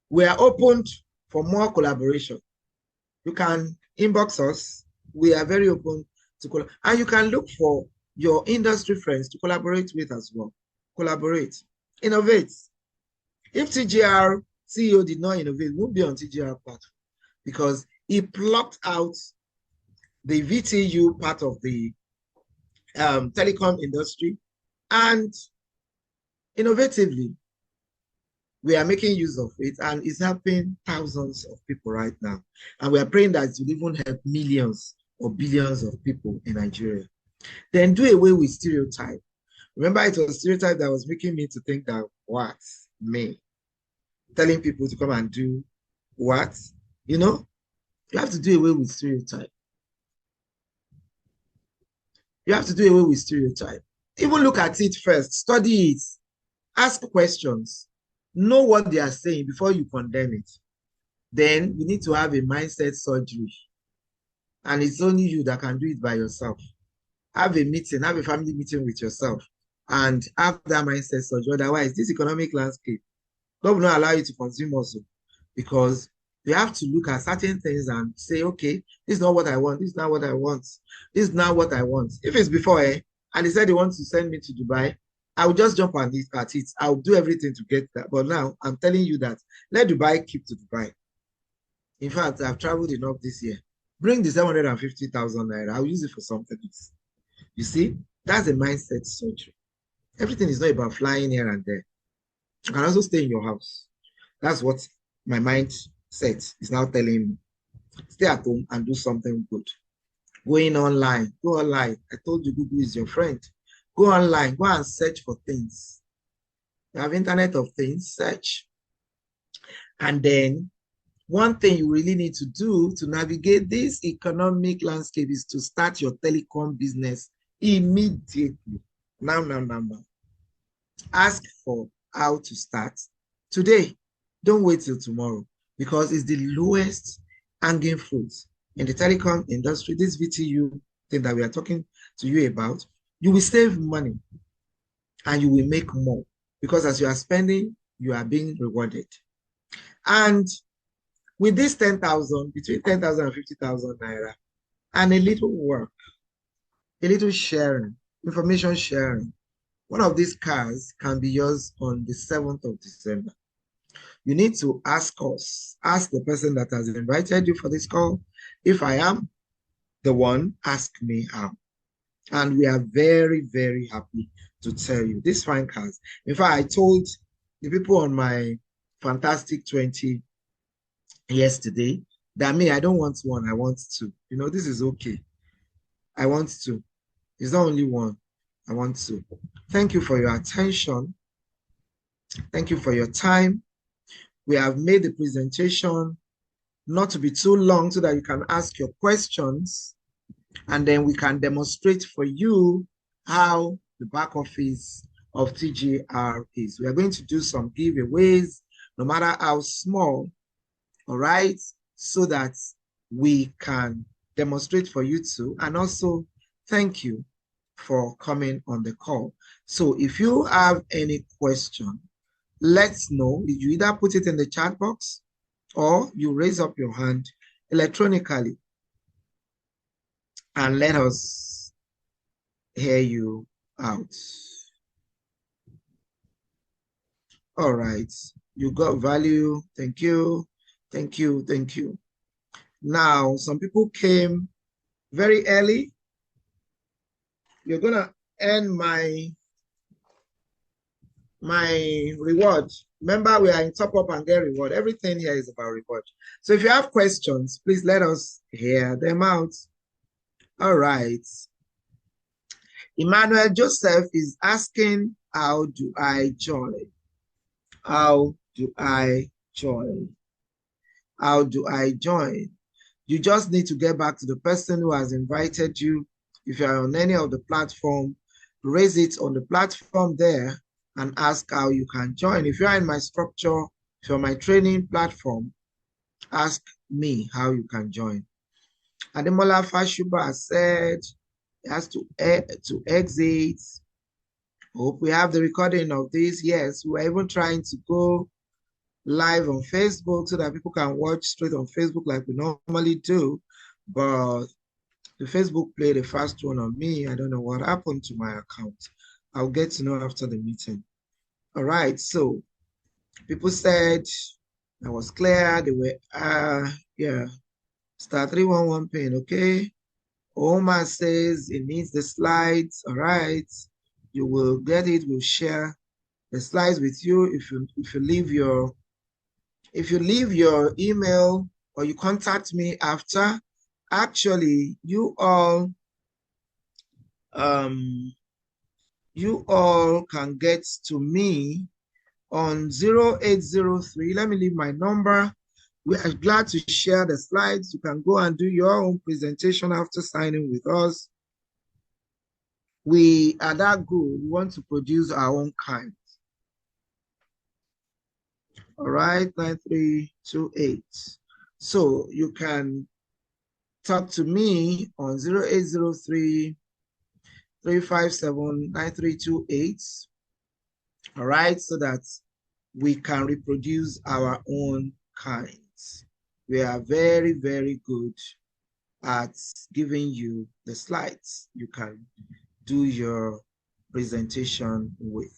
Speaker 3: We are open for more collaboration. You can inbox us. We are very open to collaborate. And you can look for your industry friends to collaborate with as well. Collaborate. Innovate. If TGR CEO did not innovate, it won't be on TGR platform because he plucked out the VTU part of the telecom industry, and innovatively, we are making use of it, and it's helping thousands of people right now. And we are praying that it will even help millions or billions of people in Nigeria. Then do away with stereotype. Remember, it was stereotype that was making me to think that, what? Me? Telling people to come and do what? You have to do away with stereotype. You have to do away with stereotype. Even look at it first. Study it. Ask questions. Know what they are saying before you condemn it. Then you need to have a mindset surgery. And it's only you that can do it by yourself. Have a meeting, have a family meeting with yourself, and have that mindset surgery. Otherwise, this economic landscape, God will not allow you to consume also, because you have to look at certain things and say, okay, this is not what I want. This is not what I want. This is not what I want. If it's before, and they said they want to send me to Dubai, I will just jump on it at it. I'll do everything to get that. But now I'm telling you that let Dubai keep to Dubai. In fact, I've traveled enough this year. Bring the 750,000 Naira. I'll use it for something else. You see, that's a mindset surgery. Everything is not about flying here and there. You can also stay in your house. That's what my mindset is now telling me. Stay at home and do something good. Going online, go online. I told you Google is your friend. Go online, go and search for things. You have Internet of Things, search. And then one thing you really need to do to navigate this economic landscape is to start your telecom business immediately. Now. Ask for how to start today. Don't wait till tomorrow, because it's the lowest hanging fruit in the telecom industry. This VTU thing that we are talking to you about, you will save money and you will make more, because as you are spending, you are being rewarded. And with this 10,000, between 10,000 and 50,000 Naira, and a little work, a little sharing, information sharing, one of these cars can be yours on the 7th of December. You need to ask the person that has invited you for this call. If I am the one, ask me how. And we are very, very happy to tell you these fine cars. In fact, I told the people on my Fantastic 20 yesterday that I don't want one, I want two. This is okay. I want two. It's not only one, I want two. Thank you for your attention. Thank you for your time. We have made the presentation not to be too long so that you can ask your questions, and then we can demonstrate for you how the back office of TGR is. We are going to do some giveaways, no matter how small, all right, so that we can demonstrate for you too, and also thank you for coming on the call. So if you have any question, let's know. You either put it in the chat box or you raise up your hand electronically and let us hear you out. All right, you got value. Thank you. Thank you. Thank you. Now, some people came very early. You're gonna earn my reward. Remember, we are in top up and get reward. Everything here is about reward. So if you have questions, please let us hear them out. All right. Emmanuel Joseph is asking, how do I join? How do I join? How do I join? You just need to get back to the person who has invited you. If you are on any of the platform, raise it on the platform there and ask how you can join. If you are in my structure, if you're on my training platform, ask me how you can join. Ademola Fashuba said he has to exit. Hope we have the recording of this. Yes, we're even trying to go live on Facebook so that people can watch straight on Facebook like we normally do. But the Facebook played a fast one on me. I don't know what happened to my account. I'll get to know after the meeting. All right, so people said I was clear. They were, yeah, star 311 pin, okay? Omar says it needs the slides. All right, you will get it. We'll share the slides with you. If you leave your email or you contact me after, actually, you all can get to me on 0803. Let me leave my number. We are glad to share the slides. You can go and do your own presentation after signing with us. We are that good. We want to produce our own kind. All right, 9328. So you can talk to me on 0803 357 9328. All right, so that we can reproduce our own kinds. We are very, very good at giving you the slides you can do your presentation with.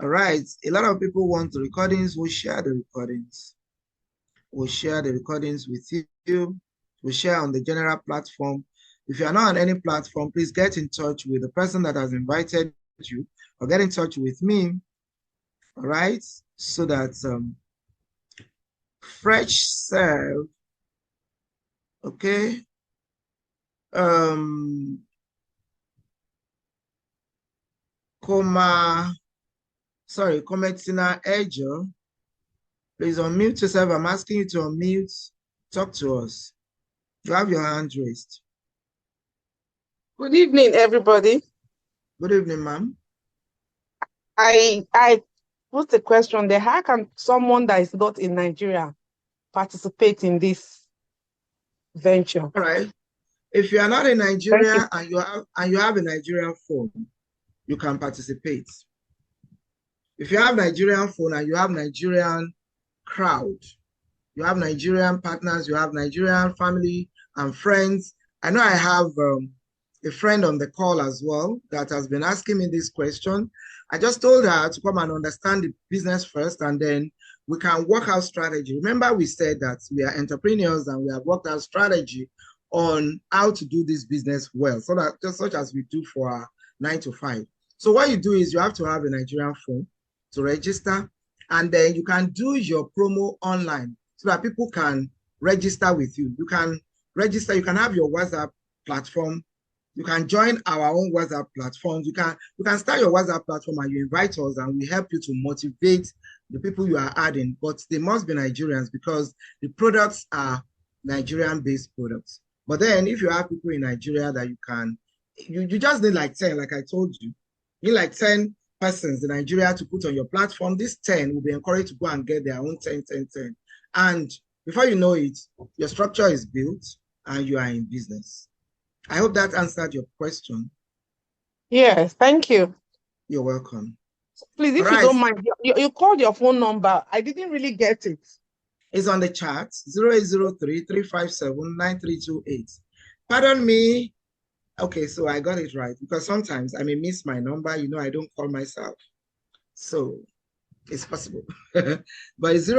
Speaker 3: All right, a lot of people want the recordings. We'll share the recordings. We'll share the recordings with you. We'll share on the general platform. If you are not on any platform, please get in touch with the person that has invited you or get in touch with me, all right? So that fresh serve, okay? Cometina Ejo, please unmute yourself. I'm asking you to unmute. Talk to us. You have your hand raised.
Speaker 4: Good evening, everybody.
Speaker 3: Good evening, ma'am.
Speaker 4: I put the question there. How can someone that is not in Nigeria participate in this venture?
Speaker 3: All right. If you are not in Nigeria and you have a Nigerian phone, you can participate. If you have Nigerian phone and you have Nigerian crowd, you have Nigerian partners, you have Nigerian family and friends. I know I have a friend on the call as well that has been asking me this question. I just told her to come and understand the business first, and then we can work out strategy. Remember, we said that we are entrepreneurs and we have worked out strategy on how to do this business well, so that just such as we do for our 9 to 5. So what you do is you have to have a Nigerian phone to register, and then you can do your promo online so that people can register with you. You can register, you can have your WhatsApp platform. You can join our own WhatsApp platforms. You can start your WhatsApp platform and you invite us and we help you to motivate the people you are adding, but they must be Nigerians because the products are Nigerian-based products. But then if you have people in Nigeria that you can You just need like 10, like I told you. You need like 10 persons in Nigeria to put on your platform. This 10 will be encouraged to go and get their own 10, 10, 10. And before you know it, your structure is built and you are in business. I hope that answered your question.
Speaker 4: Yes, thank you.
Speaker 3: You're welcome.
Speaker 4: Please, if you don't mind, you called your phone number. I didn't really get it.
Speaker 3: It's on the chat, 0803-357-9328. Pardon me. Okay, so I got it right because sometimes I may miss my number. You know, I don't call myself. So it's possible. But it's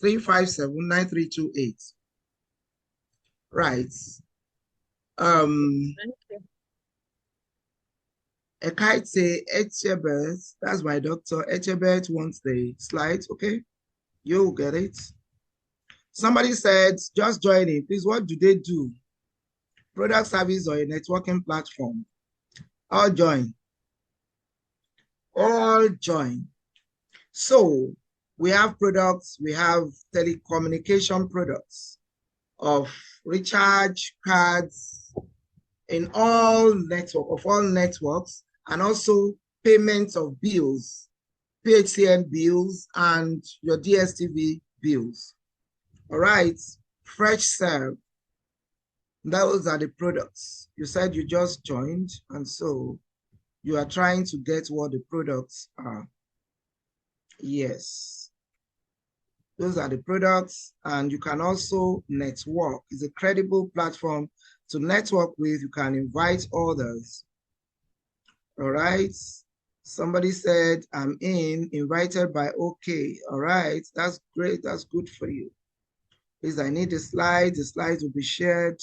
Speaker 3: 0803-357-9328. Right.
Speaker 4: Thank you.
Speaker 3: Ekaite Echebet, that's my doctor. Echebet wants the slides, okay? You'll get it. Somebody said, just join in. Please, what do they do? Product, service, or a networking platform? All join. All join. So we have products, we have telecommunication products of recharge cards in all networks, and also payments of bills, PHCN bills, and your DSTV bills. All right, Fresh Serve. Those are the products. You said you just joined, and so you are trying to get what the products are. Yes. Those are the products, and you can also network. It's a credible platform to network with. You can invite others. All right. Somebody said, I'm invited by OK. All right. That's great. That's good for you. Please, I need the slides. The slides will be shared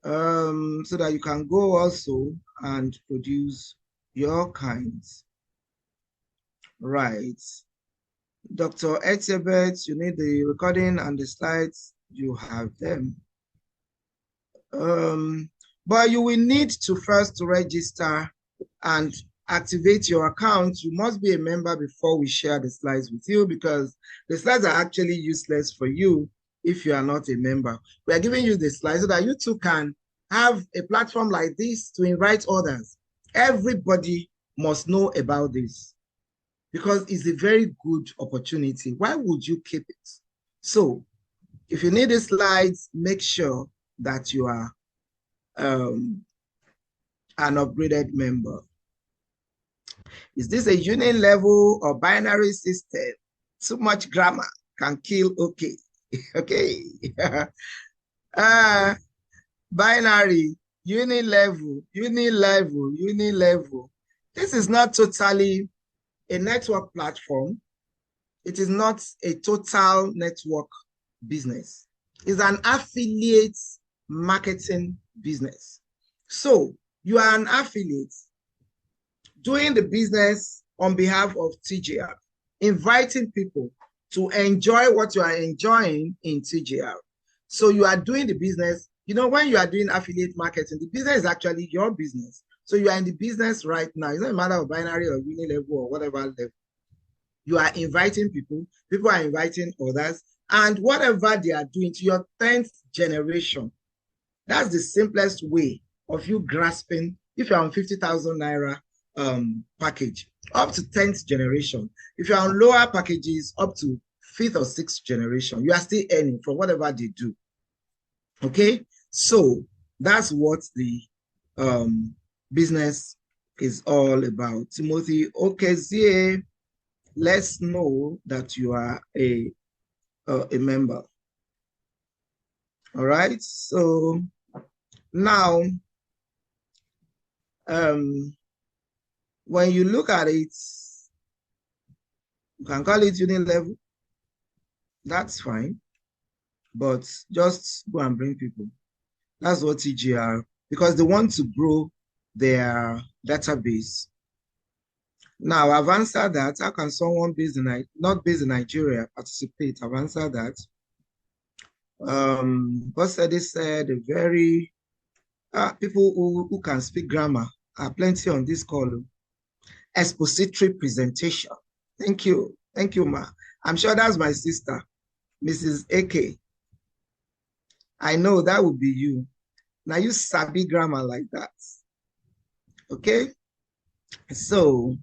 Speaker 3: so that you can go also and produce your kinds. Right. Dr. Etiebet, you need the recording and the slides. You have them. But you will need to first register and activate your account. You must be a member before we share the slides with you, because the slides are actually useless for you if you are not a member. We are giving you the slides so that you too can have a platform like this to invite others. Everybody must know about this because it's a very good opportunity. Why would you keep it? So if you need the slides, make sure that you are an upgraded member. Is this a union level or binary system? Too much grammar can kill OK. Okay. Binary, union level. This is not totally a network platform. It is not a total network business. It's an affiliate marketing business. So you are an affiliate doing the business on behalf of TGR, inviting people to enjoy what you are enjoying in TGR. So you are doing the business. You know, when you are doing affiliate marketing, the business is actually your business. So you are in the business right now. It's not a matter of binary or uni level or whatever level. You are inviting people. People are inviting others. And whatever they are doing to your 10th generation, that's the simplest way of you grasping. If you're on 50,000 Naira package, up to 10th generation. If you're on lower packages, up to 5th or 6th generation, you are still earning from whatever they do. Okay, so that's what the business is all about. Timothy Okezie, let's know that you are a member. All right, so now when you look at it, you can call it union level. That's fine. But just go and bring people. That's what TGR, because they want to grow their database. Now, I've answered that. How can someone not based in Nigeria participate? I've answered that. Bossede said very people who can speak grammar are plenty on this call. Expository presentation. Thank you. Thank you, ma. I'm sure that's my sister, Mrs. AK. I know that would be you. Now you sabi grammar like that. Okay. So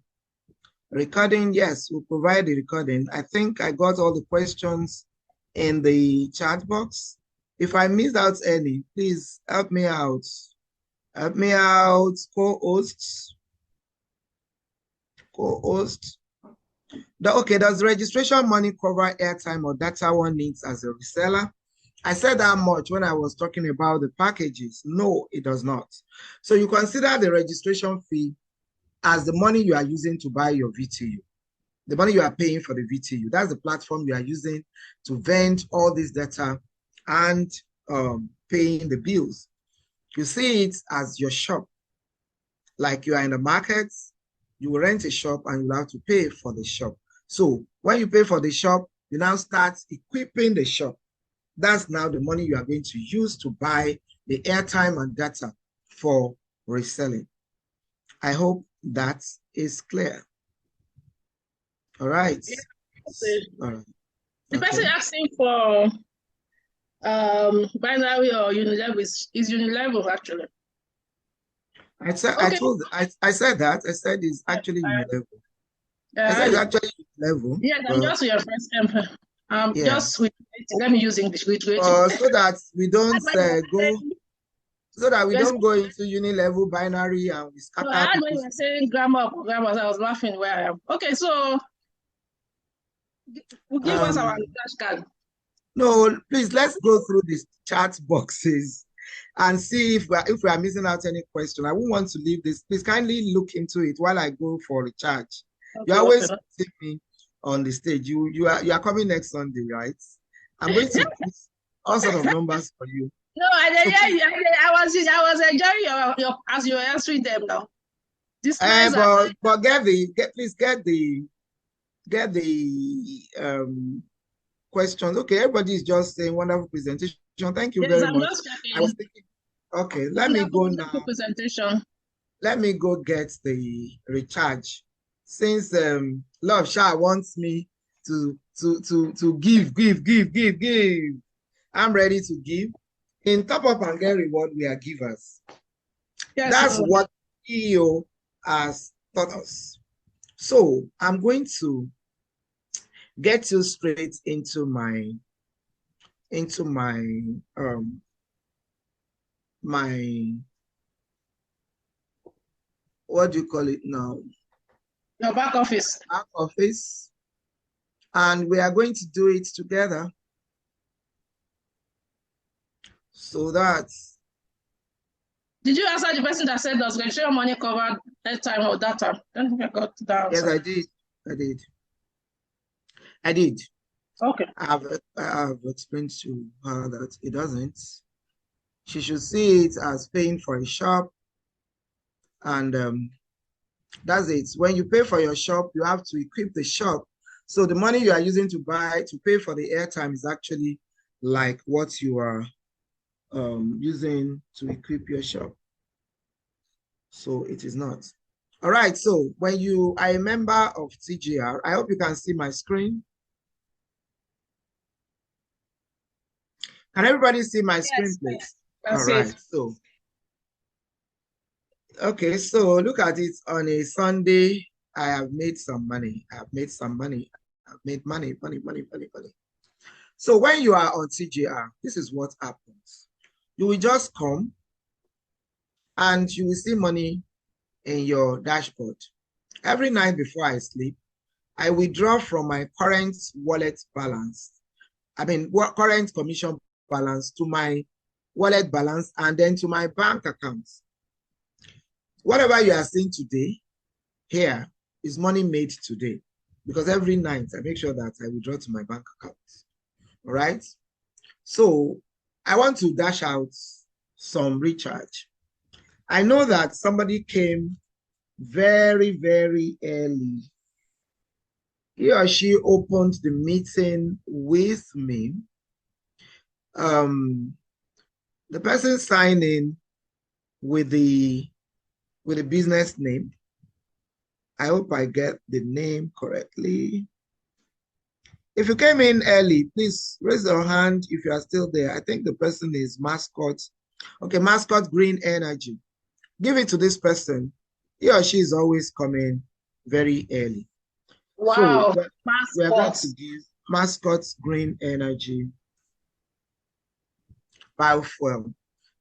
Speaker 3: recording, yes, we'll provide the recording. I think I got all the questions in the chat box. If I missed out any, please help me out. Help me out, co-hosts. Co-host. Okay, does registration money cover airtime or data one needs as a reseller? I said that much when I was talking about the packages. No, it does not. So you consider the registration fee as the money you are using to buy your VTU. The money you are paying for the VTU. That's the platform you are using to vend all this data and paying the bills. You see it as your shop. Like you are in the market, you will rent a shop and you'll have to pay for the shop. So when you pay for the shop, you now start equipping the shop. That's now the money you are going to use to buy the airtime and data for reselling. I hope that is clear. All right.
Speaker 2: Yeah.
Speaker 3: All right.
Speaker 2: The person asking for binary or unilevel is unilevel actually.
Speaker 3: I said
Speaker 2: Okay.
Speaker 3: I said that. I said it's actually unilevel. I said it's actually unilevel.
Speaker 2: Yes, I'm just your first temper.
Speaker 3: Yeah.
Speaker 2: Just with let me use English with
Speaker 3: so that we don't go. So that we don't go into unilevel binary and we scatter.
Speaker 2: When you were saying grammar, I was laughing where I am. Okay, so give us our flashcard.
Speaker 3: No, please let's go through these chat boxes and see if we are missing out any question. I won't want to leave this. Please kindly look into it while I go for the charge. Okay, you always see me on the stage. You are coming next Sunday, right? I'm going to put all sort of numbers for you.
Speaker 2: No, I was enjoying your as you were answering them now.
Speaker 3: But please get the questions. Okay, everybody's just saying wonderful presentation. Thank you very much. I was thinking, okay, let me go now.
Speaker 2: Presentation.
Speaker 3: Let me go get the recharge. Since Love Sha wants me to give. I'm ready to give. In Top Up and Get Reward, we are givers. Yes, that's what EO has taught us. So I'm going to get you straight into my what do you call it now?
Speaker 2: Your back office.
Speaker 3: Back office. And we are going to do it together. So that's.
Speaker 2: Did you answer the person that said does registration money cover airtime or data? I don't think I got that.
Speaker 3: Yes, I did.
Speaker 2: Okay.
Speaker 3: I have explained to her that it doesn't. She should see it as paying for a shop. And that's it. When you pay for your shop, you have to equip the shop. So the money you are using to pay for the airtime is actually like what you are using to equip your shop. So it is not. All right, so when you are a member of TGR, I hope you can see my screen. Can everybody see my screen, please? All right, so. Okay, so look at it. On a Sunday, I have made some money. I've made money. So when you are on TGR, this is what happens. You will just come and you will see money in your dashboard. Every night before I sleep, I withdraw from my current wallet balance. Current commission balance to my wallet balance and then to my bank account. Whatever you are seeing today here is money made today, because every night I make sure that I withdraw to my bank account. All right. So I want to dash out some recharge. I know that somebody came very, very early. He or she opened the meeting with me. The person signed in with the business name. I hope I get the name correctly. If you came in early, please raise your hand if you are still there. I think the person is Mascot Okay, mascot green energy. Give it to this person. He or she is always coming very early. So
Speaker 2: Wow,
Speaker 3: we are going
Speaker 2: mascot.
Speaker 3: to give mascots green energy biofuel.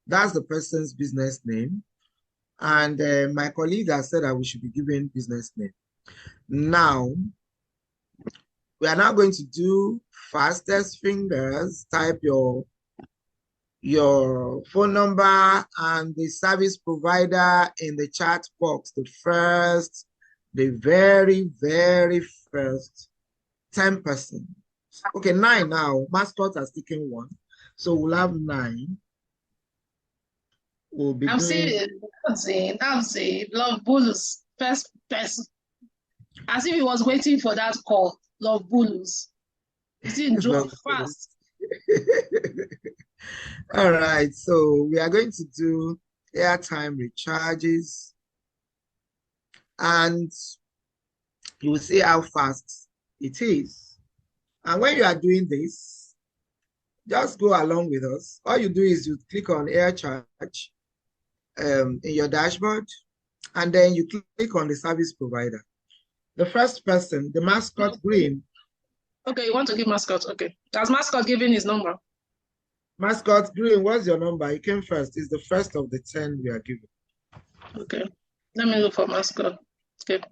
Speaker 3: That's the person's business name. And my colleague has said that we should be giving business name. Now, we are now going to do fastest fingers. Type your phone number and the service provider in the chat box. The very, very first 10%. Okay, 9 now. Mascot has taken 1. So we'll have 9. We'll be
Speaker 2: I'm
Speaker 3: doing.
Speaker 2: seeing. Love Bulus, first person. As if he was waiting for that call. Love Bulus. He didn't drove fast.
Speaker 3: All right, so we are going to do airtime recharges, and you will see how fast it is. And when you are doing this, just go along with us. All you do is you click on air charge in your dashboard, and then you click on the service provider. The first person, the mascot green.
Speaker 2: Okay, you want to give mascot? Okay. Has mascot given his number?
Speaker 3: Mascot green, what's your number? He came first. It's the first of the 10 we are giving.
Speaker 2: Okay. Let me look for mascot. Okay.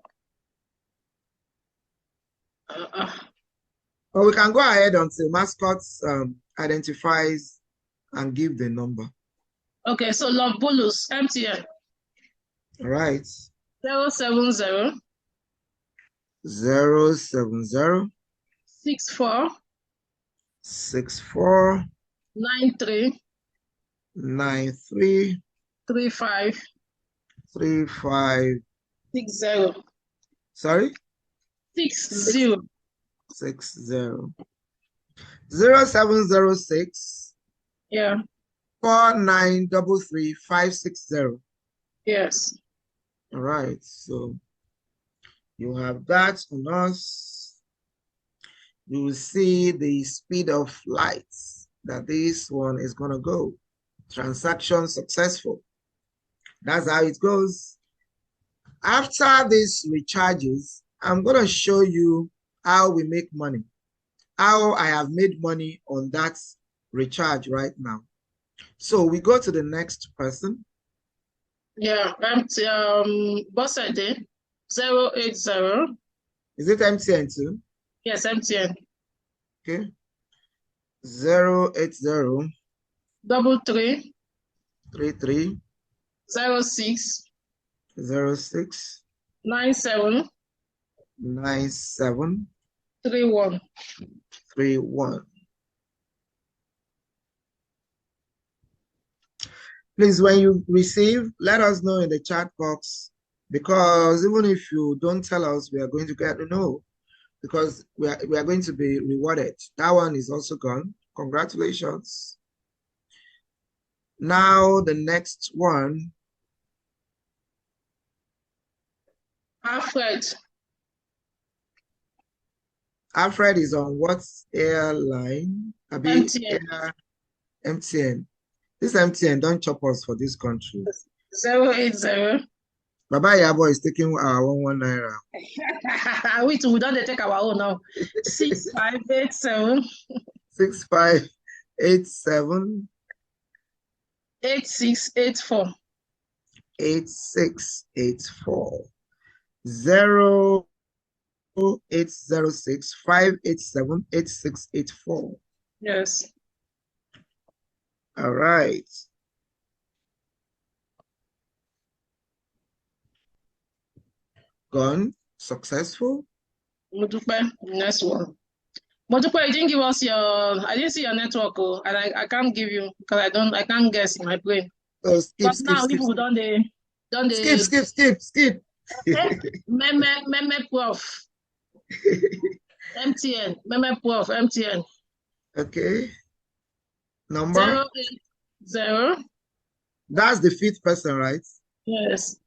Speaker 3: Or we can go ahead until mascot identifies and give the number.
Speaker 2: Okay, so Love Bulus, MTN.
Speaker 3: All right.
Speaker 2: 070
Speaker 3: 070
Speaker 2: 64
Speaker 3: 64
Speaker 2: 93
Speaker 3: 93
Speaker 2: 35
Speaker 3: 35
Speaker 2: 60.
Speaker 3: Sorry?
Speaker 2: 60.
Speaker 3: 60 0706
Speaker 2: Yeah.
Speaker 3: 4933 560.
Speaker 2: Yes.
Speaker 3: All right, so you have that on us. You will see the speed of lights that this one is going to go. Transaction successful. That's how it goes. After this recharges, I'm going to show you how we make money. How I have made money on that recharge right now. So we go to the next person.
Speaker 2: Yeah, Bossade 080.
Speaker 3: Is it MTN too?
Speaker 2: Yes, MTN.
Speaker 3: Okay. 080
Speaker 2: 33
Speaker 3: 33
Speaker 2: 06
Speaker 3: 06
Speaker 2: 97
Speaker 3: 97
Speaker 2: 31.
Speaker 3: 31. Please, when you receive, let us know in the chat box, because even if you don't tell us, we are going to get to know, because we are going to be rewarded. That one is also gone. Congratulations. Now the next one.
Speaker 2: Alfred.
Speaker 3: Alfred is on what airline?
Speaker 2: MTN.
Speaker 3: MTN. This MTN don't chop us for this country.
Speaker 2: 080.
Speaker 3: Baba Yabo is taking our 11 Naira.
Speaker 2: We don't take our own now. 6587
Speaker 3: 6587
Speaker 2: 8684
Speaker 3: 8684 0806 587 8684.
Speaker 2: Yes.
Speaker 3: All right. Gone. Successful.
Speaker 2: Modupe, next one. Modupe, you didn't give us your, I didn't see your network, and I can't give you because I can't guess in my brain.
Speaker 3: So skip.
Speaker 2: People don't they
Speaker 3: Skip.
Speaker 2: Meme Prof. MTN. Meme Prof. MTN.
Speaker 3: Okay. Number?
Speaker 2: 080.
Speaker 3: That's the fifth person, right?
Speaker 2: Yes.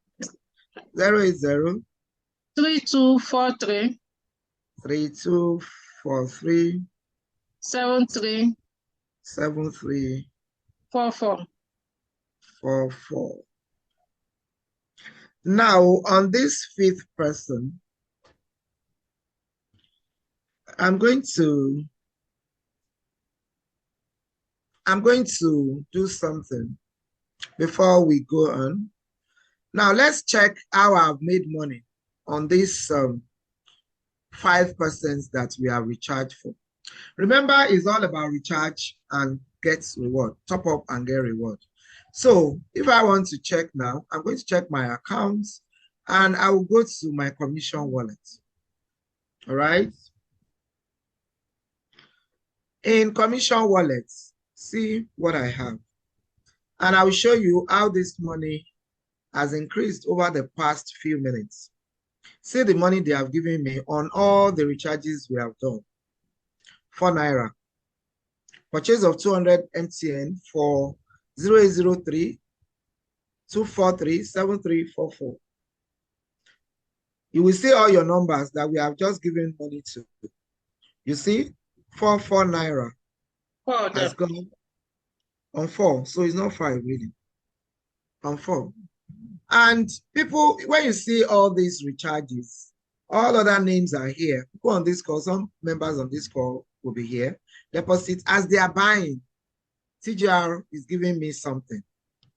Speaker 3: 080
Speaker 2: 3243
Speaker 3: 3243
Speaker 2: 73
Speaker 3: 73
Speaker 2: 44.
Speaker 3: 44. Now, on this fifth person, I'm going to do something before we go on. Now, let's check how I've made money on these 5% that we are recharged for. Remember, it's all about recharge and get reward, top up and get reward. So if I want to check now, I'm going to check my accounts and I will go to my commission wallet. All right. In commission wallet, see what I have. And I will show you how this money has increased over the past few minutes. See the money they have given me on all the recharges we have done. 4 Naira. Purchase of 200 MTN for 0803 243 7344. You will see all your numbers that we have just given money to. You see, 4 Naira has gone on 4, so it's not 5 really. On 4. And people, when you see all these recharges, all other names are here. People on this call, some members on this call will be here. Deposit as they are buying. TGR is giving me something.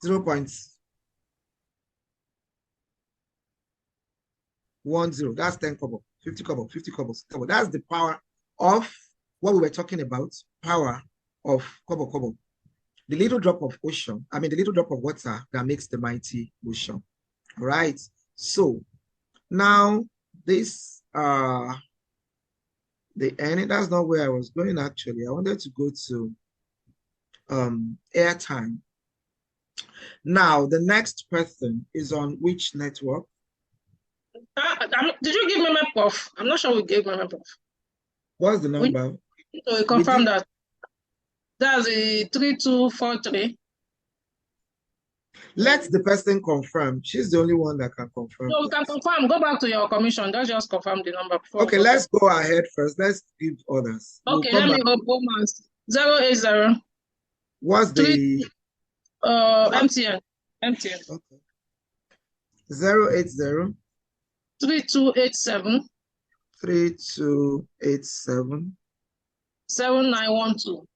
Speaker 3: 0.10. That's 10 kobo, 50 kobo, 50 kobo, 60 kobo. That's the power of what we were talking about. Power of kobo kobo. The little drop of ocean, the little drop of water that makes the mighty ocean. All right. So now this the end. That's not where I was going actually. I wanted to go to airtime. Now the next person is on which network?
Speaker 2: Did you give me my puff? I'm not sure we gave my puff.
Speaker 3: What's the number?
Speaker 2: We confirm that. That's a 3243.
Speaker 3: Let the person confirm. She's the only one that can confirm.
Speaker 2: No, we can confirm. Go back to your commission. Let's just confirm the number before.
Speaker 3: Okay, let's go ahead first. Let's give others.
Speaker 2: Okay, let me go. 080.
Speaker 3: What's the
Speaker 2: MTN? MTN.
Speaker 3: Okay. 080
Speaker 2: 3287
Speaker 3: 3287
Speaker 2: 7912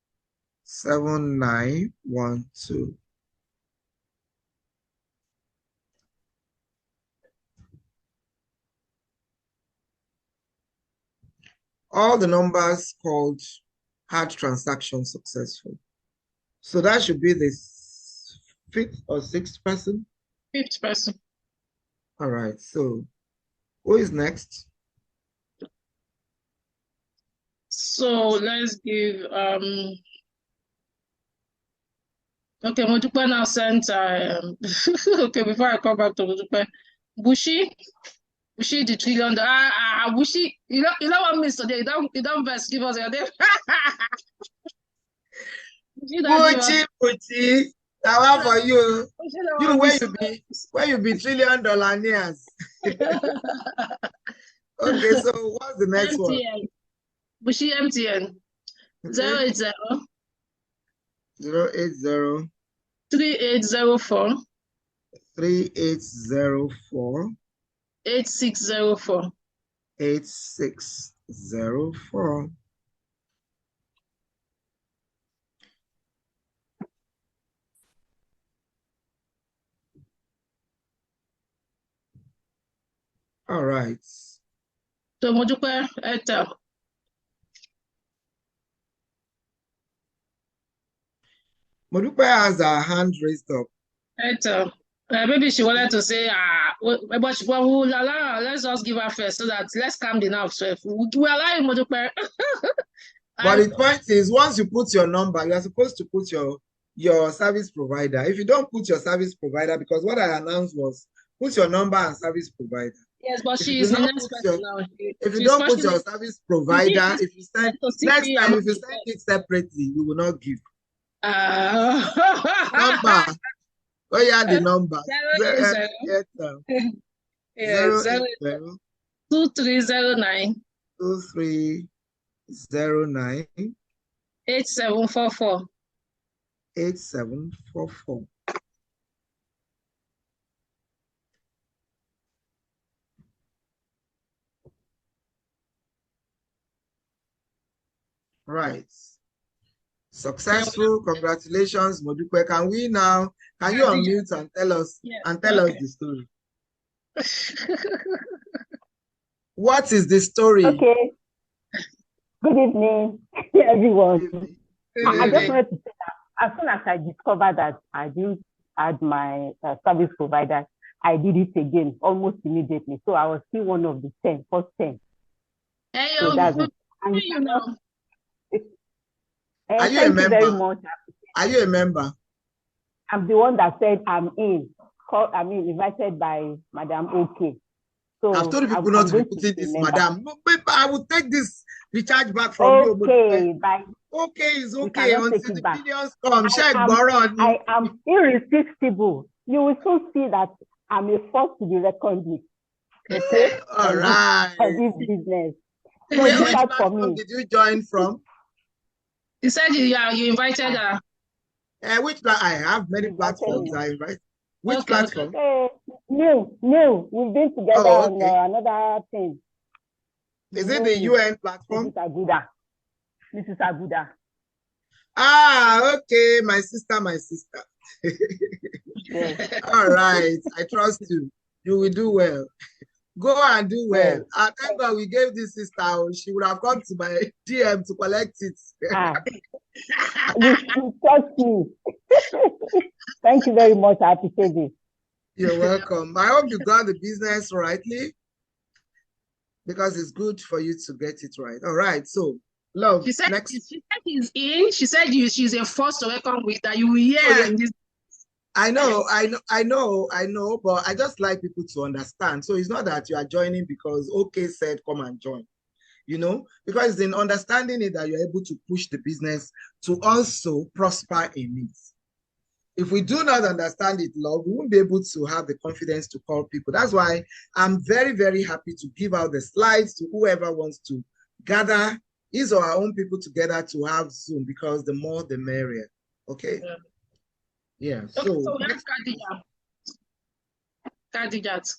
Speaker 3: 7912. All the numbers called had transaction successful. So that should be the 5th or 6th person.
Speaker 2: 5th person.
Speaker 3: All right. So who is next?
Speaker 2: So let's give okay, Modupe now sent okay, before I come back to Modupe. Bushi the $1 trillion. Bushi, you don't want me today. You don't best give us your name.
Speaker 3: Bushi. That one for you. You where you be $1 trillion nears. Okay, so what's the next
Speaker 2: MTN.
Speaker 3: one?
Speaker 2: Bushi MTN. Okay. 080 3804
Speaker 3: 3804
Speaker 2: 8604
Speaker 3: 8604. All right.
Speaker 2: So Modupe Airtel.
Speaker 3: Modupe has her hand raised up.
Speaker 2: Airtel. Maybe she wanted to say, but we'll allow, let's just give her first so that let's calm the nerves. So we'll allow you, Modupe.
Speaker 3: But the point is, once you put your number, you are supposed to put your service provider. If you don't put your service provider, because what I announced was put your number and service provider.
Speaker 2: Yes, but she is the next person now.
Speaker 3: If you don't put your service provider, if you send next time, if you send it separately, we will not give. Number. Oh yeah, the number.
Speaker 2: 2309
Speaker 3: 2309
Speaker 2: 8744
Speaker 3: 8744. Right. Successful. Congratulations, Modupe. Can you unmute and tell us the story? What is the story?
Speaker 5: Okay. Good evening, everyone. I just wanted to say that as soon as I discovered that I didn't add my service provider, I did it again almost immediately. So I was still one of the first 10.
Speaker 2: Hey,
Speaker 5: so that's it. And
Speaker 2: you know.
Speaker 3: Are you a member? Very much. Are you a member?
Speaker 5: I'm the one that said I'm invited by Madam OK. So
Speaker 3: I've told people not to be putting this, Madam. But I will take this recharge back from you. Okay is okay until the billions come.
Speaker 5: I am irresistible. You will soon see that I'm a force to be reckoned with. Okay?
Speaker 3: All right.
Speaker 5: This business.
Speaker 3: So which platform did you join from?
Speaker 2: You said you invited her.
Speaker 3: Which I have many platforms I invite. Which platform?
Speaker 5: No. We've been together on another thing.
Speaker 3: Is it the UN platform?
Speaker 5: This is Aguda.
Speaker 3: Ah, okay. My sister.
Speaker 5: Yes.
Speaker 3: All right. I trust you. You will do well. Go and do well.
Speaker 5: Yes.
Speaker 3: Thank God we gave this sister. She would have come to my DM to collect it.
Speaker 5: You trust me. Thank you very much. I appreciate this.
Speaker 3: You're welcome. I hope you got the business rightly, because it's good for you to get it right. All right. So, love.
Speaker 2: She said
Speaker 3: next.
Speaker 2: She said he's in. She said she's a force to reckon with, that you will hear.
Speaker 3: I know, but I just like people to understand. So it's not that you are joining because OK said come and join, because it's in understanding it that you're able to push the business to also prosper in it. If we do not understand it, love, we won't be able to have the confidence to call people. That's why I'm very, very happy to give out the slides to whoever wants to gather his or our own people together to have Zoom, because the more the merrier. Okay. Yeah. So
Speaker 2: we have Khadijat.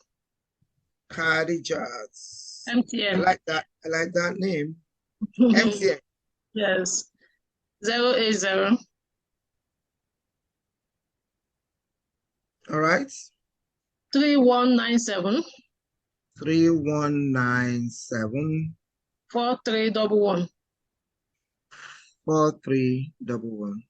Speaker 2: MTN.
Speaker 3: I like that name. MTN.
Speaker 2: Yes. 080.
Speaker 3: All right.
Speaker 2: 3197.
Speaker 3: 3197.
Speaker 2: 4311.
Speaker 3: 4311.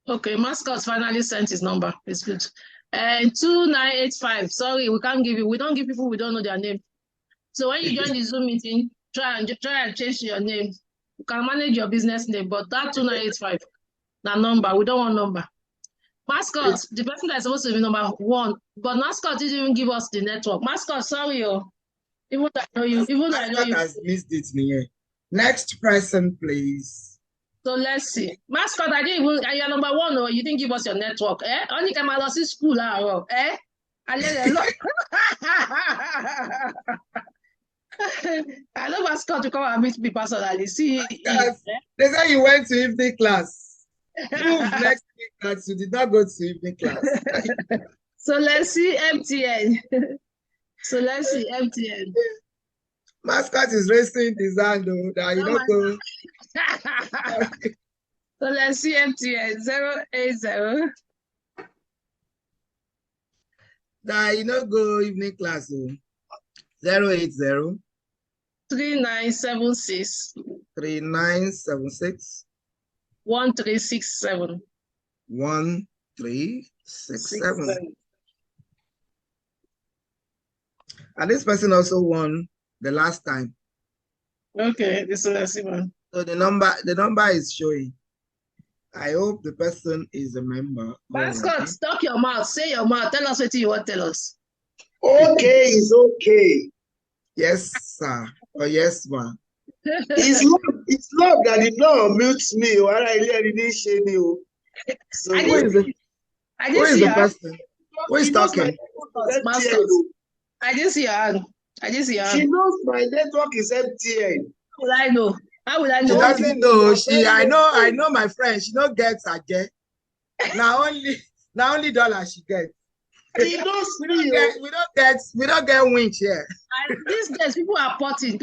Speaker 2: Okay, Mascot finally sent his number. It's good. 2985. Sorry, we can't give you. We don't give people we don't know their name. So when you join the Zoom meeting, try and change your name. You can manage your business name, but that 2985, that number, we don't want number. Mascot, the person that's supposed to be number 1, but Mascot didn't even give us the network. Mascot, sorry, even though I know you,
Speaker 3: has missed it, Nia. Next person, please.
Speaker 2: So let's see. Mascot, I didn't even, you're number 1, or you didn't give us your network. Only come out of school, I let I know Mascot to come and meet me personally. See,
Speaker 3: they say you went to evening class. Prove next week that you did not go to evening class.
Speaker 2: So let's see MTN.
Speaker 3: Mascot is raising his hand, that you don't go.
Speaker 2: So let's see MTN 080.
Speaker 3: That you don't go evening class. 080.
Speaker 2: 3976.
Speaker 3: 3976.
Speaker 2: 1367.
Speaker 3: 1367. And this person also won the last time.
Speaker 2: Okay, this is the one.
Speaker 3: So the number is showing. I hope the person is a member.
Speaker 2: Mascot, stop your mouth. Say your mouth. Tell us what you want to tell us.
Speaker 6: Okay is okay.
Speaker 3: Yes, sir. Or yes, ma'am.
Speaker 6: It's love that did not mute me or I didn't shame you.
Speaker 3: So who is the person? Who is talking?
Speaker 2: I didn't see her hand.
Speaker 6: She knows my network is MTN.
Speaker 2: How will I know? How will I know?
Speaker 3: She doesn't know. I know my friend. She don't get again. Now only dollar she gets.
Speaker 6: He knows me.
Speaker 3: We don't get winch here.
Speaker 2: And these days, people are potting,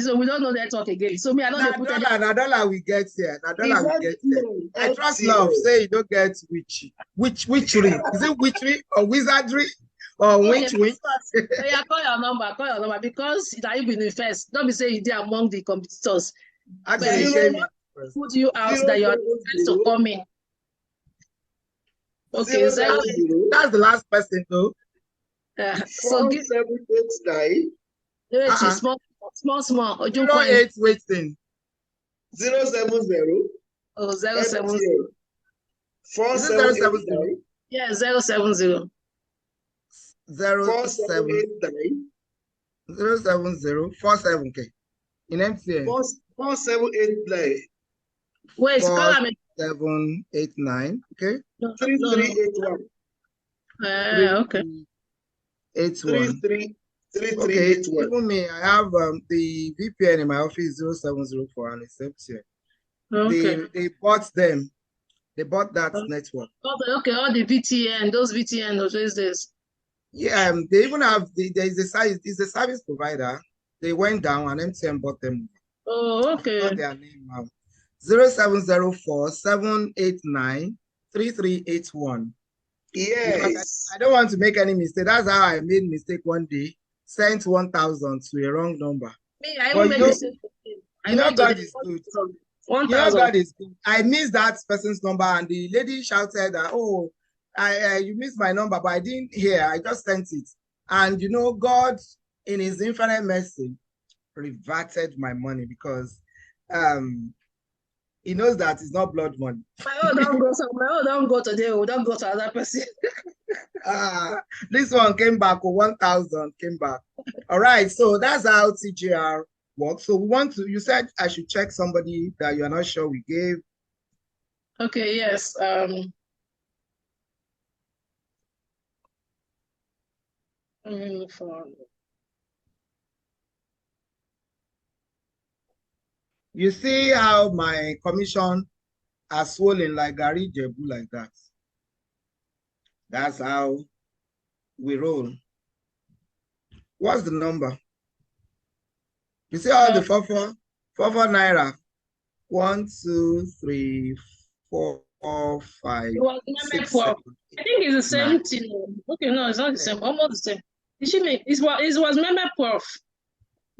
Speaker 2: so we don't know network again. So me, I don't put any.
Speaker 3: Na dollar we get here. Na dollar we get here. I trust
Speaker 6: MTN.
Speaker 3: Love. Say you don't get witchery. Is it witchery or wizardry or winch?
Speaker 2: So yeah, call your number because that you been first. Don't be saying you are among the competitors.
Speaker 3: Actually,
Speaker 2: But
Speaker 3: shame me.
Speaker 2: put you out that you are the first to come in. Okay,
Speaker 3: That's the last person though.
Speaker 2: so give
Speaker 6: 4789
Speaker 2: small.
Speaker 3: 08 waiting.
Speaker 6: 070
Speaker 2: Oh, 070.
Speaker 6: 4789
Speaker 2: Yeah, 070.
Speaker 3: 47 in MTN.
Speaker 6: 4789
Speaker 2: Wait, call me.
Speaker 3: 789. Okay.
Speaker 6: 3381
Speaker 2: Okay.
Speaker 3: 81.
Speaker 6: 3381.
Speaker 3: Okay. Even me, I have the VPN in my office 0704 and it's MTN.
Speaker 2: Okay.
Speaker 3: They bought them. They bought that network.
Speaker 2: Okay, all the VTN, those days.
Speaker 3: Yeah, they even have it's a service provider. They went down and MTN bought them.
Speaker 2: Oh, okay.
Speaker 3: Got their name now. 0704 789 3381.
Speaker 6: Yes.
Speaker 3: I don't want to make any mistake. That's how I made mistake one day. Sent 1,000 to a wrong number.
Speaker 2: Me, I even made mistake.
Speaker 3: You know God is good.
Speaker 2: 1,000.
Speaker 3: God is good. I missed that person's number and the lady shouted that, oh, you missed my number, but I didn't hear. I just sent it. And God, in his infinite mercy, reverted my money because he knows that it's not blood money.
Speaker 2: My own don't go somewhere. My own don't go today. We don't go to another person.
Speaker 3: This one came back. 1,000 came back. All right. So that's how TGR works. So you said I should check somebody that you're not sure we gave.
Speaker 2: Okay. Yes.
Speaker 3: You see how my commission are swollen like Gary Jebu like that. That's how we roll. What's the number? You see all the 4 Naira. 1, 2, 3, 4, 5.
Speaker 2: It was 6, 7. I think it's the same thing. Okay, no, it's not the same. Almost the same. It was member prof.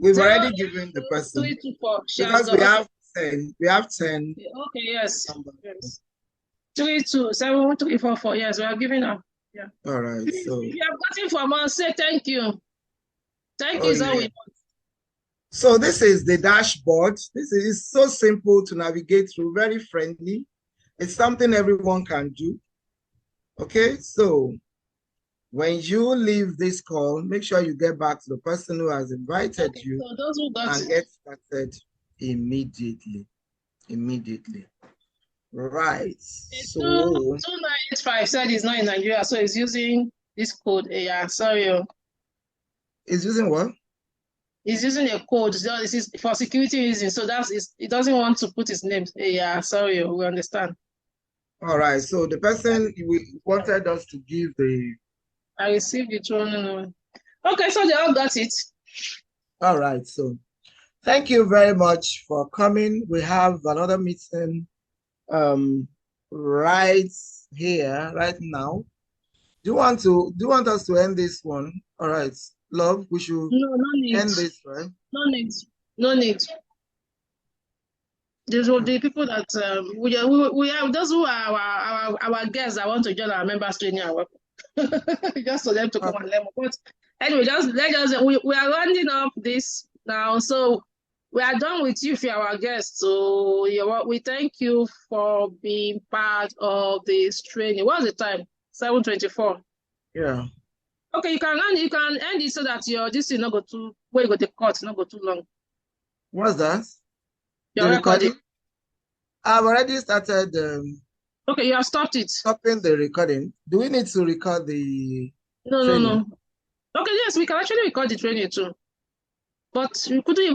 Speaker 3: We've already given the person.
Speaker 2: 3 to 4.
Speaker 3: Because we have 10. We have 10.
Speaker 2: Okay, yes. 3 to 7, 3, 4, 4. Yes, we are giving up. Yeah.
Speaker 3: All right. So
Speaker 2: if you have gotten from us, say thank you. Thank you is all we want.
Speaker 3: So this is the dashboard. This is so simple to navigate through, very friendly. It's something everyone can do. Okay, so when you leave this call, make sure you get back to the person who has invited you
Speaker 2: so those who got
Speaker 3: and get started immediately. Right. So
Speaker 2: 2985 said it's not in Nigeria, so it's using this code. Yeah, sorry.
Speaker 3: It's using what?
Speaker 2: He's using a code. This is for security reasons. So it doesn't want to put his name. Yeah, sorry, we understand.
Speaker 3: All right. So the person we wanted us to give the.
Speaker 2: I received it. No. Okay, so they all got it.
Speaker 3: All right. So thank you very much for coming. We have another meeting right here, right now. Do you want us to end this one? All right. Love, we should end this, right?
Speaker 2: No need. These will be people that we have those who are our guests that want to join our members training and work. Just for them to come and learn. But anyway, we are rounding up this now. So we are done with you for our guests. So we thank you for being part of this training. What's the time? 7:24.
Speaker 3: Yeah.
Speaker 2: Okay, you can end it so that this will not go too where you go the cut, not go too long.
Speaker 3: What's that?
Speaker 2: Your recording.
Speaker 3: I've already started.
Speaker 2: Okay, you have stopped it.
Speaker 3: Stopping the recording. Do we need to record the?
Speaker 2: No. Okay, yes, we can actually record the training too, but you couldn't